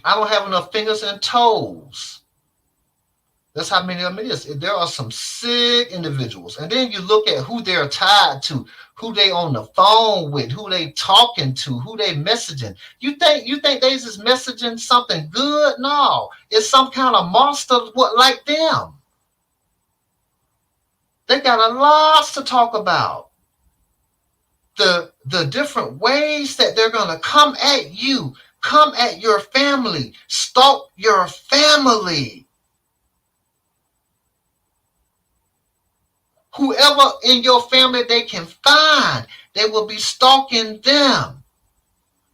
I don't have enough fingers and toes. That's how many of them it is. There are some sick individuals. And then you look at who they're tied to, who they on the phone with, who they talking to, who they messaging. You think they just messaging something good? No. It's some kind of monster like them. They got a lot to talk about. The different ways that they're gonna come at you, come at your family, stalk your family. Whoever in your family they can find, they will be stalking them,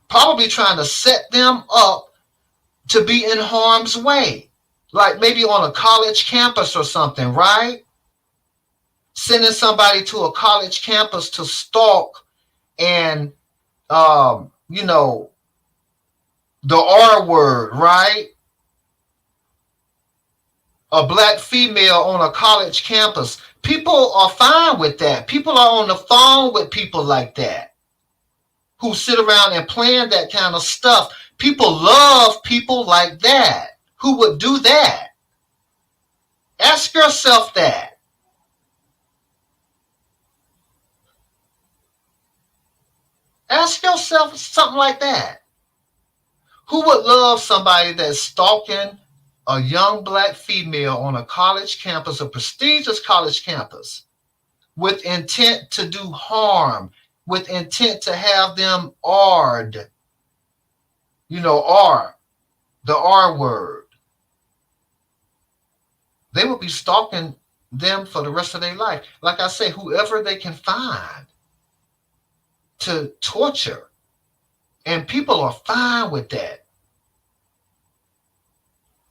probably trying to set them up to be in harm's way, like maybe on a college campus or something, right? Sending somebody to a college campus to stalk and, you know, the R word, right? A black female on a college campus. People are fine with that. People are on the phone with people like that who sit around and plan that kind of stuff. People love people like that. Who would do that? Ask yourself that. Ask yourself something like that. Who would love somebody that's stalking a young black female on a college campus, a prestigious college campus, with intent to do harm, with intent to have them R'd, R, the R word? They will be stalking them for the rest of their life. Like I say, whoever they can find to torture. And people are fine with that.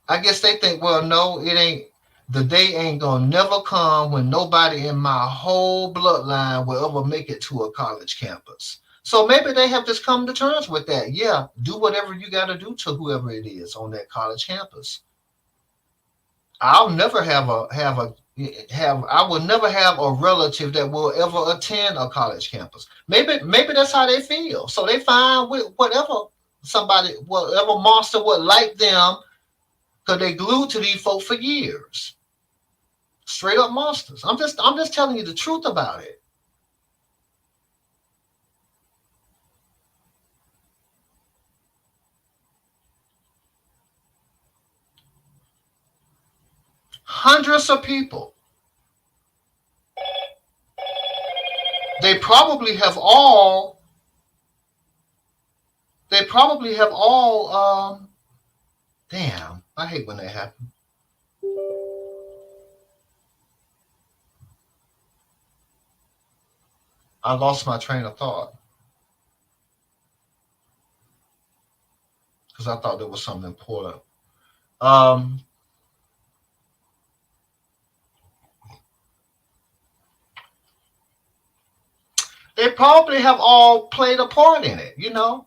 I guess they think, well, no, it ain't. The day ain't gonna never come when nobody in my whole bloodline will ever make it to a college campus. So maybe they have just come to terms with that. Yeah, do whatever you got to do to whoever it is on that college campus. I'll never I will never have a relative that will ever attend a college campus. Maybe that's how they feel. So they find with whatever monster would like them because they glued to these folks for years. Straight up monsters. I'm just telling you the truth about it. Hundreds of people. They probably have all They probably have all damn, I hate when that happens. I lost my train of thought because I thought there was something important. Um, they probably have all played a part in it, you know.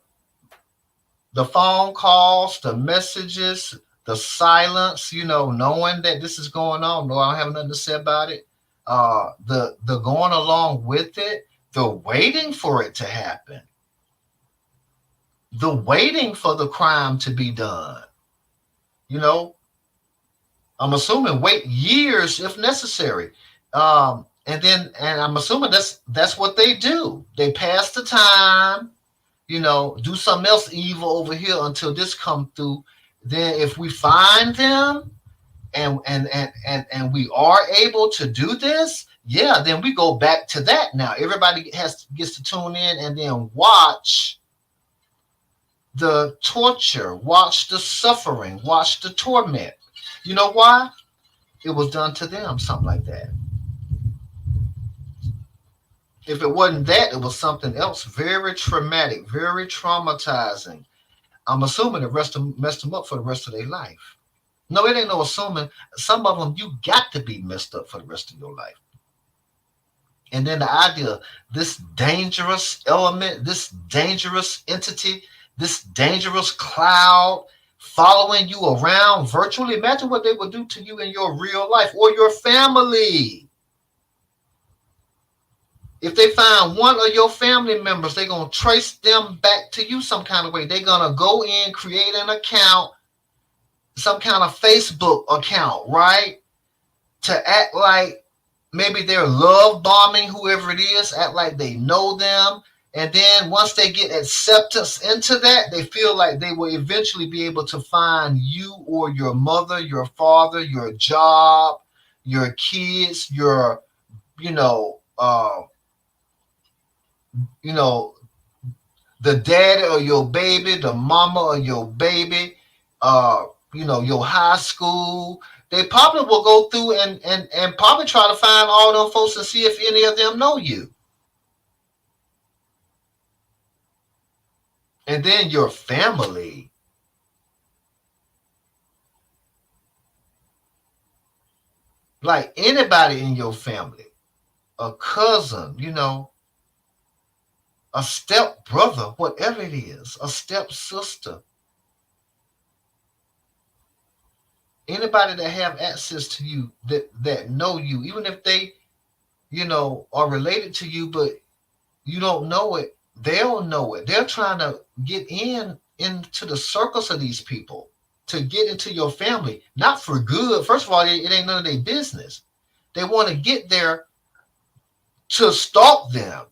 The phone calls, the messages, the silence, you know, knowing that this is going on, no, I don't have nothing to say about it. The going along with it, the waiting for it to happen, the waiting for the crime to be done. You know, I'm assuming wait years if necessary. And I'm assuming that's what they do. They pass the time, you know, do something else evil over here until this come through. Then if we find them and we are able to do this, yeah, then we go back to that. Now everybody gets to tune in and then watch the torture, watch the suffering, watch the torment. You know why? It was done to them, something like that. If it wasn't that, it was something else very traumatic, very traumatizing. I'm assuming the rest of them messed them up for the rest of their life. No, it ain't no assuming. Some of them you got to be messed up for the rest of your life. And then the idea, this dangerous element, this dangerous entity, this dangerous cloud following you around virtually. Imagine what they would do to you in your real life or your family. If they find one of your family members, they're going to trace them back to you some kind of way. They're going to go in, create an account, some kind of Facebook account, right? To act like maybe they're love bombing whoever it is, act like they know them. And then once they get acceptance into that, they feel like they will eventually be able to find you or your mother, your father, your job, your kids, your, you know, you know, the daddy or your baby, the mama or your baby, uh, you know, your high school. They probably will go through and probably try to find all them folks and see if any of them know you. And then your family, like anybody in your family, a cousin, you know, a step brother, whatever it is, a step sister, anybody that have access to you that know you, even if they, you know, are related to you, but you don't know it, they'll know it. They're trying to get into the circles of these people to get into your family, not for good. First of all, it ain't none of their business. They want to get there to stalk them.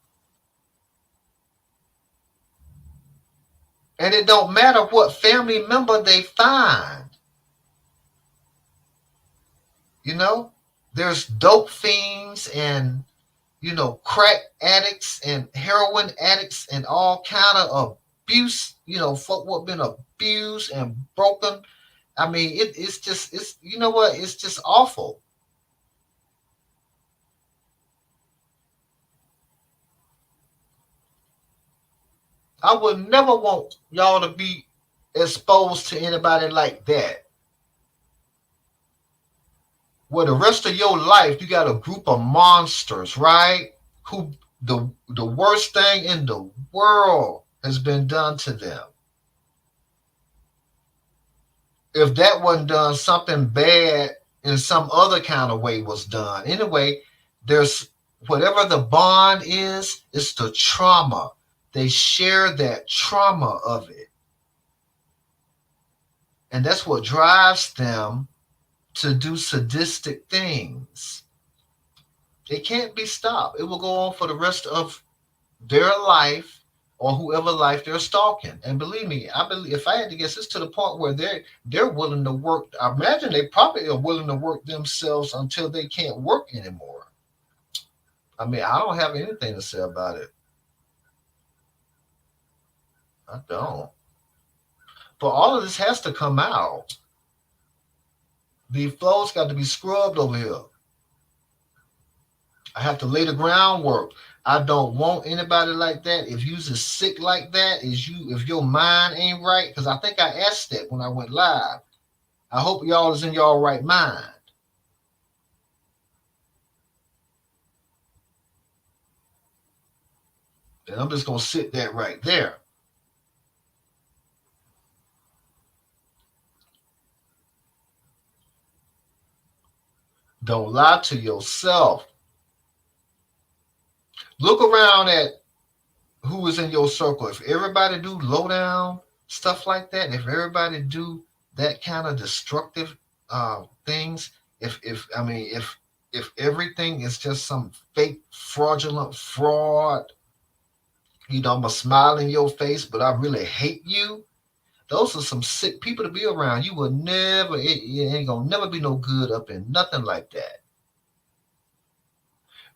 And it don't matter what family member they find. You know, there's dope fiends and, you know, crack addicts and heroin addicts and all kind of abuse, you know, folk what been abused and broken. I mean, it's just, it's, you know what, it's just awful. I would never want y'all to be exposed to anybody like that. Where the rest of your life you got a group of monsters, right? Who the worst thing in the world has been done to them. If that wasn't done, something bad in some other kind of way was done. Anyway, there's whatever the bond is, it's the trauma. They share that trauma of it. And that's what drives them to do sadistic things. It can't be stopped. It will go on for the rest of their life or whoever life they're stalking. And believe me, I believe if I had to guess, it's to the point where they're willing to work. I imagine they probably are willing to work themselves until they can't work anymore. I mean, I don't have anything to say about it. I don't. But all of this has to come out. The flows got to be scrubbed over here. I have to lay the groundwork. I don't want anybody like that. If you's as sick like that, is you if your mind ain't right, because I think I asked that when I went live. I hope y'all is in y'all right mind. And I'm just gonna sit that right there. Don't lie to yourself. Look around at who is in your circle. If everybody do low down stuff like that, if everybody do that kind of destructive things, if I mean if everything is just some fake fraudulent fraud, I'm a smile in your face, but I really hate you. Those are some sick people to be around. You will never, it ain't gonna never be no good up in nothing like that.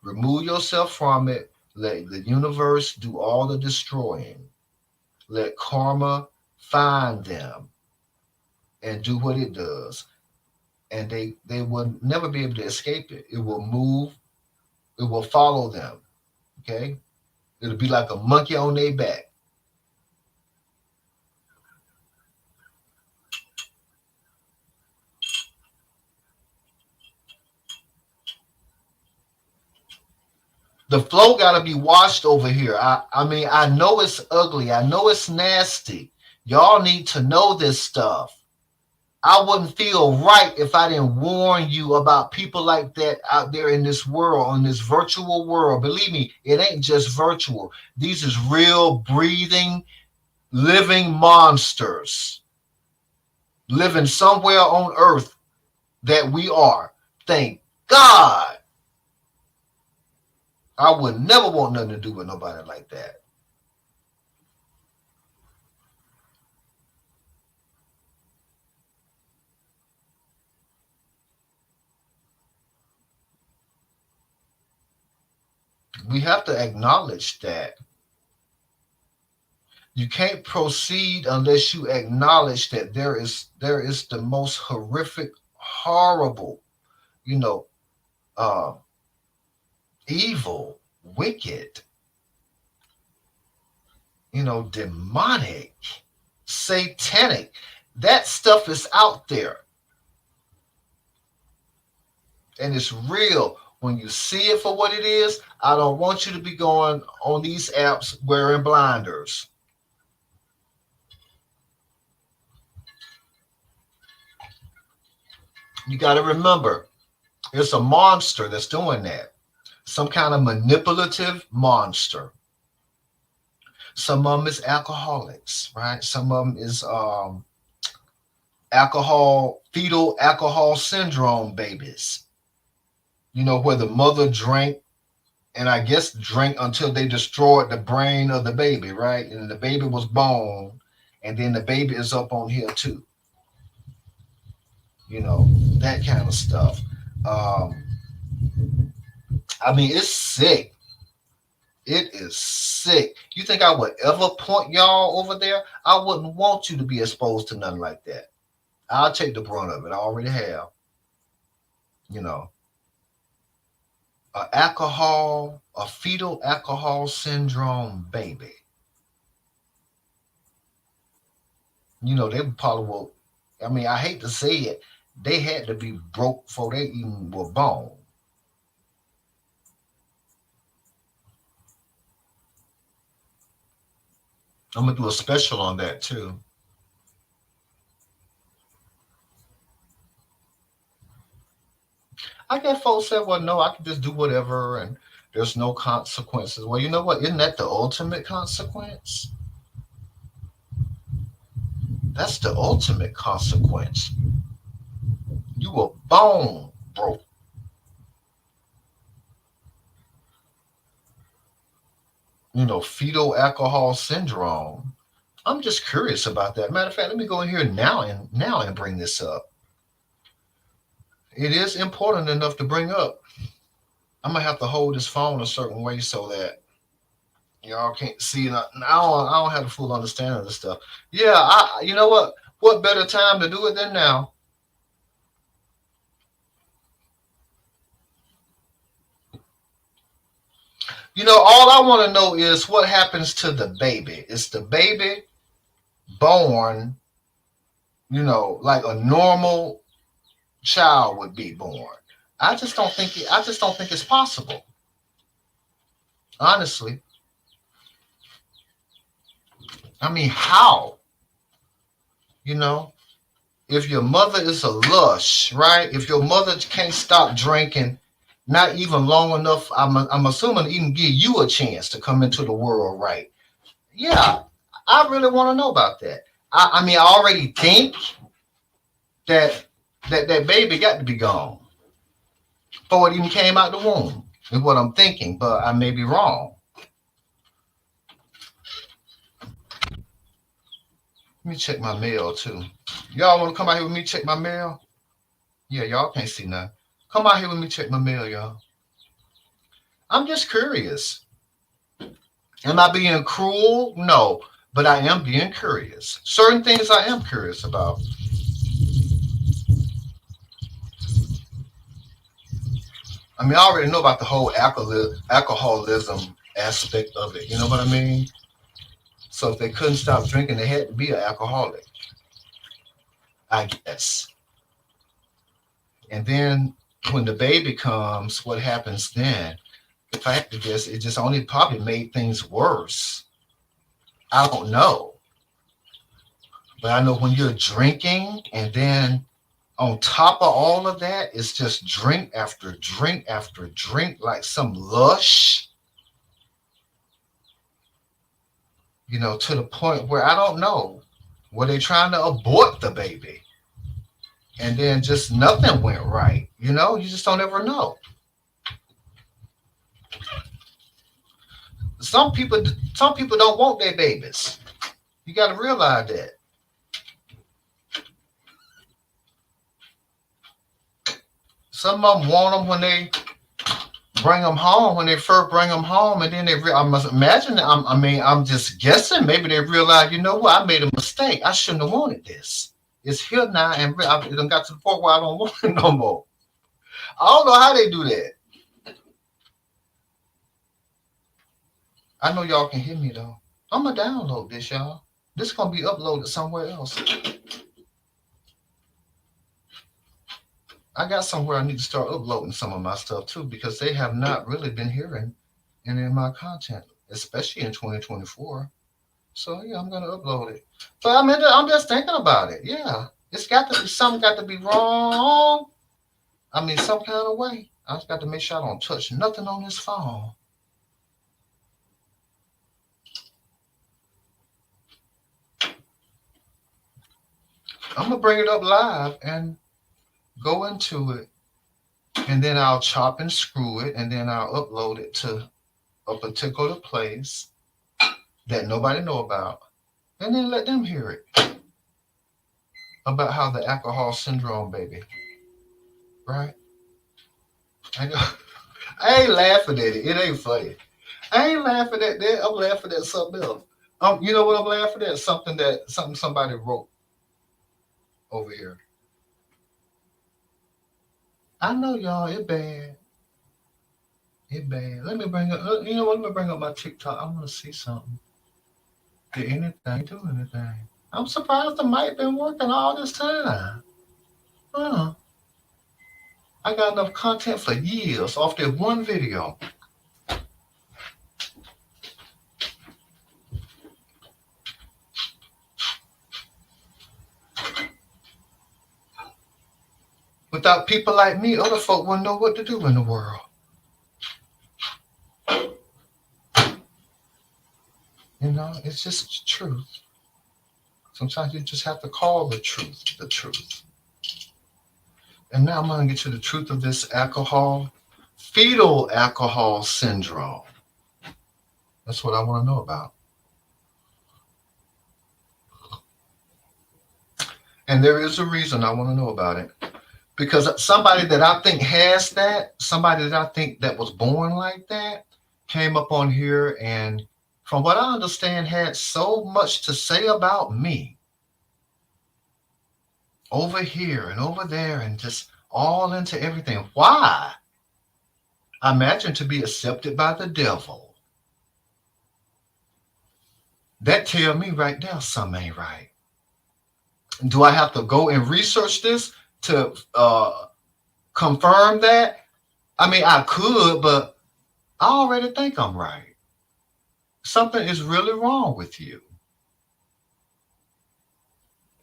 Remove yourself from it. Let the universe do all the destroying. Let karma find them and do what it does. And they will never be able to escape it. It will move, it will follow them. Okay? It'll be like a monkey on their back. The flow got to be washed over here. I mean, I know it's ugly. I know it's nasty. Y'all need to know this stuff. I wouldn't feel right if I didn't warn you about people like that out there in this world, on this virtual world. Believe me, it ain't just virtual. These is real, breathing, living monsters living somewhere on earth that we are. Thank God. I would never want nothing to do with nobody like that. We have to acknowledge that. You can't proceed unless you acknowledge that there is the most horrific, horrible, you know, uh, evil, wicked, demonic, satanic. That stuff is out there and it's real. When you see it for what it is, I don't want you to be going on these apps wearing blinders. You got to remember, it's a monster that's doing that. Some kind of manipulative monster. Some of them is alcoholics, right? Some of them is fetal alcohol syndrome babies. Where the mother drank and I guess drank until they destroyed the brain of the baby, right? And the baby was born, and then the baby is up on here too. That kind of stuff. Um, I mean, it's sick. It is sick. You think I would ever point y'all over there? I wouldn't want you to be exposed to nothing like that. I'll take the brunt of it. I already have. You know, a fetal alcohol syndrome baby. They probably will. I mean, I hate to say it, they had to be broke before they even were born. I'm gonna do a special on that too. I get folks said, well, no, I can just do whatever and there's no consequences. Well, you know what? Isn't that the ultimate consequence? That's the ultimate consequence. You were born broke. Fetal alcohol syndrome. I'm just curious about that. Matter of fact, let me go in here now and bring this up. It is important enough to bring up. I'm gonna have to hold this phone a certain way so that Y'all can't see. I don't have the full understanding of this stuff. Yeah, you know what? What better time to do it than now? All I want to know is what happens to the baby. Is the baby born, like a normal child would be born? I just don't think it's possible. Honestly. I mean, how? You know, if your mother is a lush, right? If your mother can't stop drinking, not even long enough, I'm assuming to even give you a chance to come into the world, right? Yeah, I really want to know about that. I mean, I already think that that baby got to be gone before it even came out the womb. Is what I'm thinking, but I may be wrong. Let me check my mail too. Y'all want to come out here with me check my mail? Yeah, y'all can't see nothing. Come out here with me check my mail, y'all. I'm just curious. Am I being cruel? No, but I am being curious. Certain things I am curious about. I mean, I already know about the whole alcoholism aspect of it. You know what I mean? So if they couldn't stop drinking, they had to be an alcoholic, I guess. And then when the baby comes, what happens then? If I had to guess, it just only probably made things worse. I don't know. But I know when you're drinking and then on top of all of that, it's just drink after drink after drink, like some lush, to the point where I don't know. Were they trying to abort the baby? And then just nothing went right. You just don't ever know. Some people, some people don't want their babies. You got to realize that. Some of them want them when they bring them home, when they first bring them home, and then I must imagine. I'm just guessing. Maybe they realize, you know what? I made a mistake. I shouldn't have wanted this. It's here now, and I done got to the point where I don't want it no more. I don't know how they do that. I know y'all can hear me though. I'm gonna download this, y'all. This gonna be uploaded somewhere else. I got somewhere I need to start uploading some of my stuff too because they have not really been hearing any of my content, especially in 2024. So yeah, I'm gonna upload it. But I'm just thinking about it. Yeah, it's got to be something got to be wrong. I mean, some kind of way. I just got to make sure I don't touch nothing on this phone. I'm gonna bring it up live and go into it, and then I'll chop and screw it, and then I'll upload it to a particular place that nobody know about, and then let them hear it about how the alcohol syndrome, baby, right? I know. I ain't laughing at it. It ain't funny. I ain't laughing at that. I'm laughing at something else. You know what I'm laughing at? Something somebody wrote over here. I know y'all. It bad. It bad. Let me bring up. You know what? Let me bring up my TikTok. I want to see something. Did anything do anything? I'm surprised the mic been working all this time. Huh. I got enough content for years off that one video. Without people like me, other folk wouldn't know what to do in the world. It's just truth. Sometimes you just have to call the truth the truth. And now I'm going to get to the truth of this fetal alcohol syndrome. That's what I want to know about. And there is a reason I want to know about it. Because somebody that I think has that, somebody that I think that was born like that, came up on here and from what I understand, had so much to say about me over here and over there and just all into everything. Why? I imagine to be accepted by the devil. That tell me right now something ain't right. Do I have to go and research this to confirm that? I mean, I could, but I already think I'm right. Something is really wrong with you.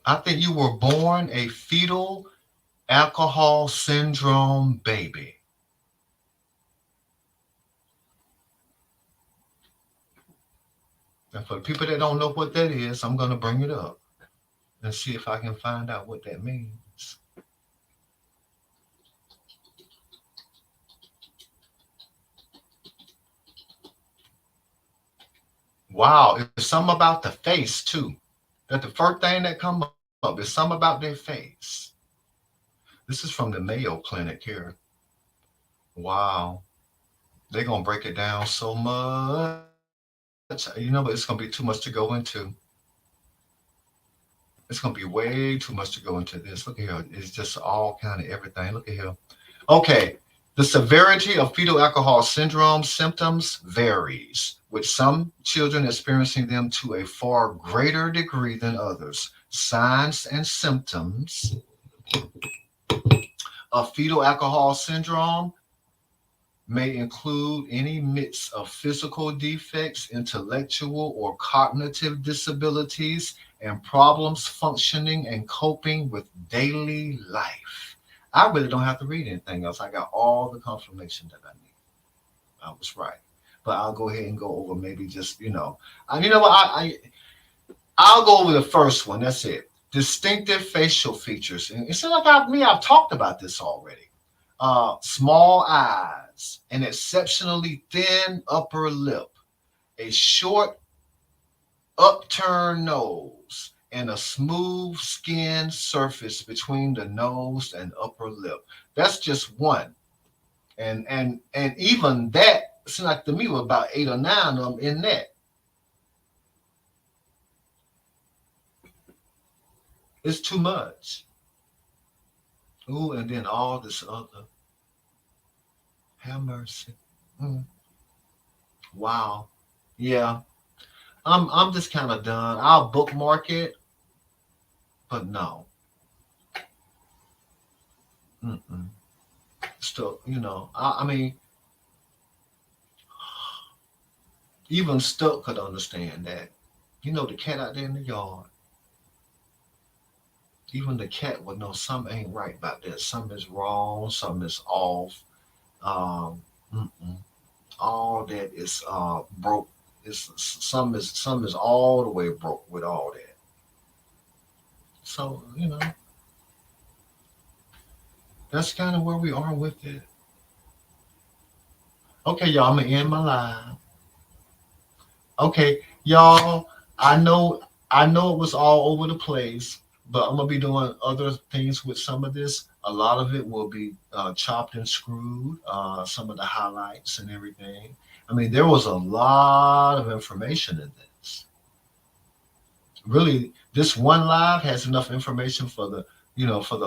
I think you were born a fetal alcohol syndrome baby. And for the people that don't know what that is, I'm going to bring it up and see if I can find out what that means. Wow, it's something about the face too. That the first thing that come up is something about their face. This is from the Mayo Clinic here. Wow, they're gonna break it down so much. But it's gonna be too much to go into. It's gonna be way too much to go into this. Look at here. It's just all kind of everything. Look at here. Okay. The severity of fetal alcohol syndrome symptoms varies, with some children experiencing them to a far greater degree than others. Signs and symptoms of fetal alcohol syndrome may include any mix of physical defects, intellectual or cognitive disabilities, and problems functioning and coping with daily life. I really don't have to read anything else. I got all the confirmation that I need. I was right. But I'll go ahead and go over maybe just, you know what? I'll go over the first one. That's it. Distinctive facial features. And it's like I've talked about this already. Small eyes, an exceptionally thin upper lip, a short upturned nose, and a smooth skin surface between the nose and upper lip. That's just one. And even that seemed like to me was about 8 or 9 of them in that. It's too much. Ooh, and then all this other. Have mercy. Mm, wow. Yeah. I'm just kind of done. I'll bookmark it, but no. Mm-mm. Still, I mean, even Stuck could understand that. The cat out there in the yard, even the cat would know something ain't right about that. Something is wrong. Something is off. Mm-mm. All that is broke. Some is all the way broke with all that. So that's kind of where we are with it. Okay, y'all, I'm gonna end my live. Okay, y'all, I know it was all over the place, but I'm gonna be doing other things with some of this. A lot of it will be chopped and screwed, some of the highlights and everything. I mean, there was a lot of information in this. Really, this one live has enough information for the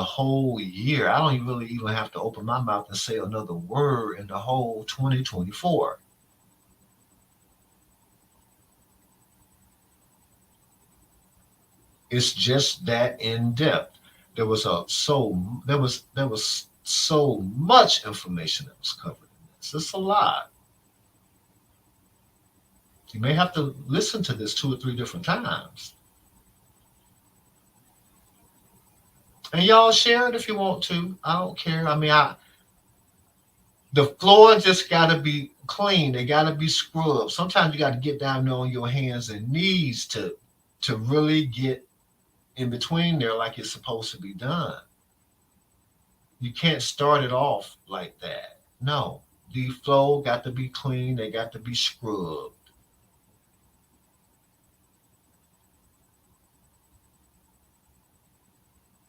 whole year. I don't really even have to open my mouth and say another word in the whole 2024. It's just that in depth. There was so much information that was covered in this. It's a lot. You may have to listen to this 2 or 3 different times. And y'all share it if you want to. I don't care. I mean, the floor just gotta be clean. They gotta be scrubbed. Sometimes you gotta get down there on your hands and knees to really get in between there like it's supposed to be done. You can't start it off like that. No. The flow got to be clean. They got to be scrubbed.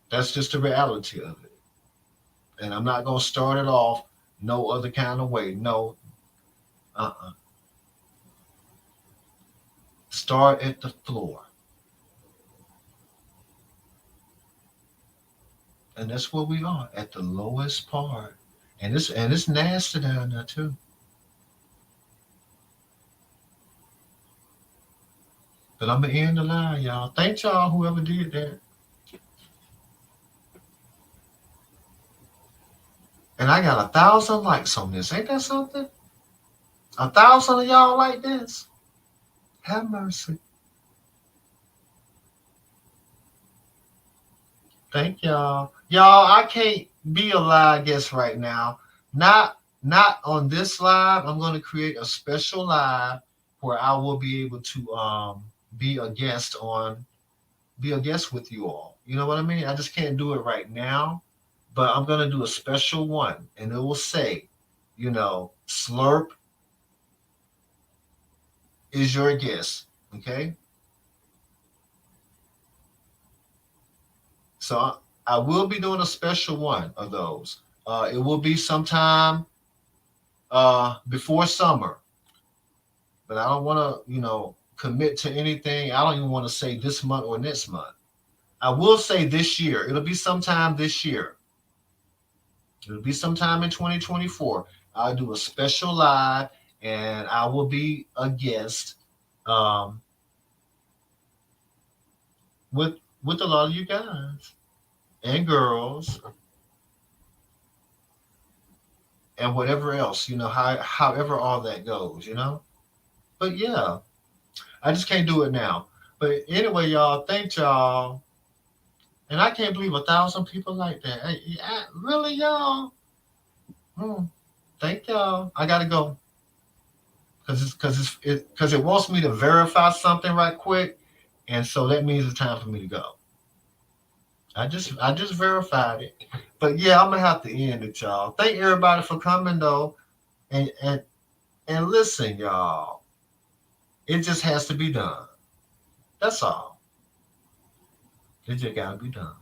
That's just the reality of it. And I'm not gonna start it off no other kind of way. No. Uh-uh. start at the floor. And that's where we are, at the lowest part. And it's nasty down there too. But I'm gonna end the line, y'all. Thank y'all whoever did that. And I got 1,000 likes on this. Ain't that something? 1,000 of y'all like this. Have mercy. Thank y'all. Y'all, I can't be a live guest right now. Not on this live. I'm gonna create a special live where I will be able to be a guest on be a guest with you all. You know what I mean? I just can't do it right now. But I'm gonna do a special one and it will say, Slurp is your guest. Okay. So I will be doing a special one of those. It will be sometime before summer, but I don't want to, commit to anything. I don't even want to say this month or next month. I will say this year. It'll be sometime this year. It'll be sometime in 2024. I'll do a special live, and I will be a guest um, with a lot of you guys and girls and whatever else, however all that goes. But yeah, I just can't do it now. But anyway, y'all, thank y'all. And I can't believe 1,000 people like that. Really, y'all? Hmm. Thank y'all. I gotta go because it wants me to verify something right quick, and so that means it's time for me to go. I just verified it, but yeah, I'm gonna have to end it, y'all. Thank everybody for coming though, and listen, y'all. It just has to be done. That's all. It just gotta be done.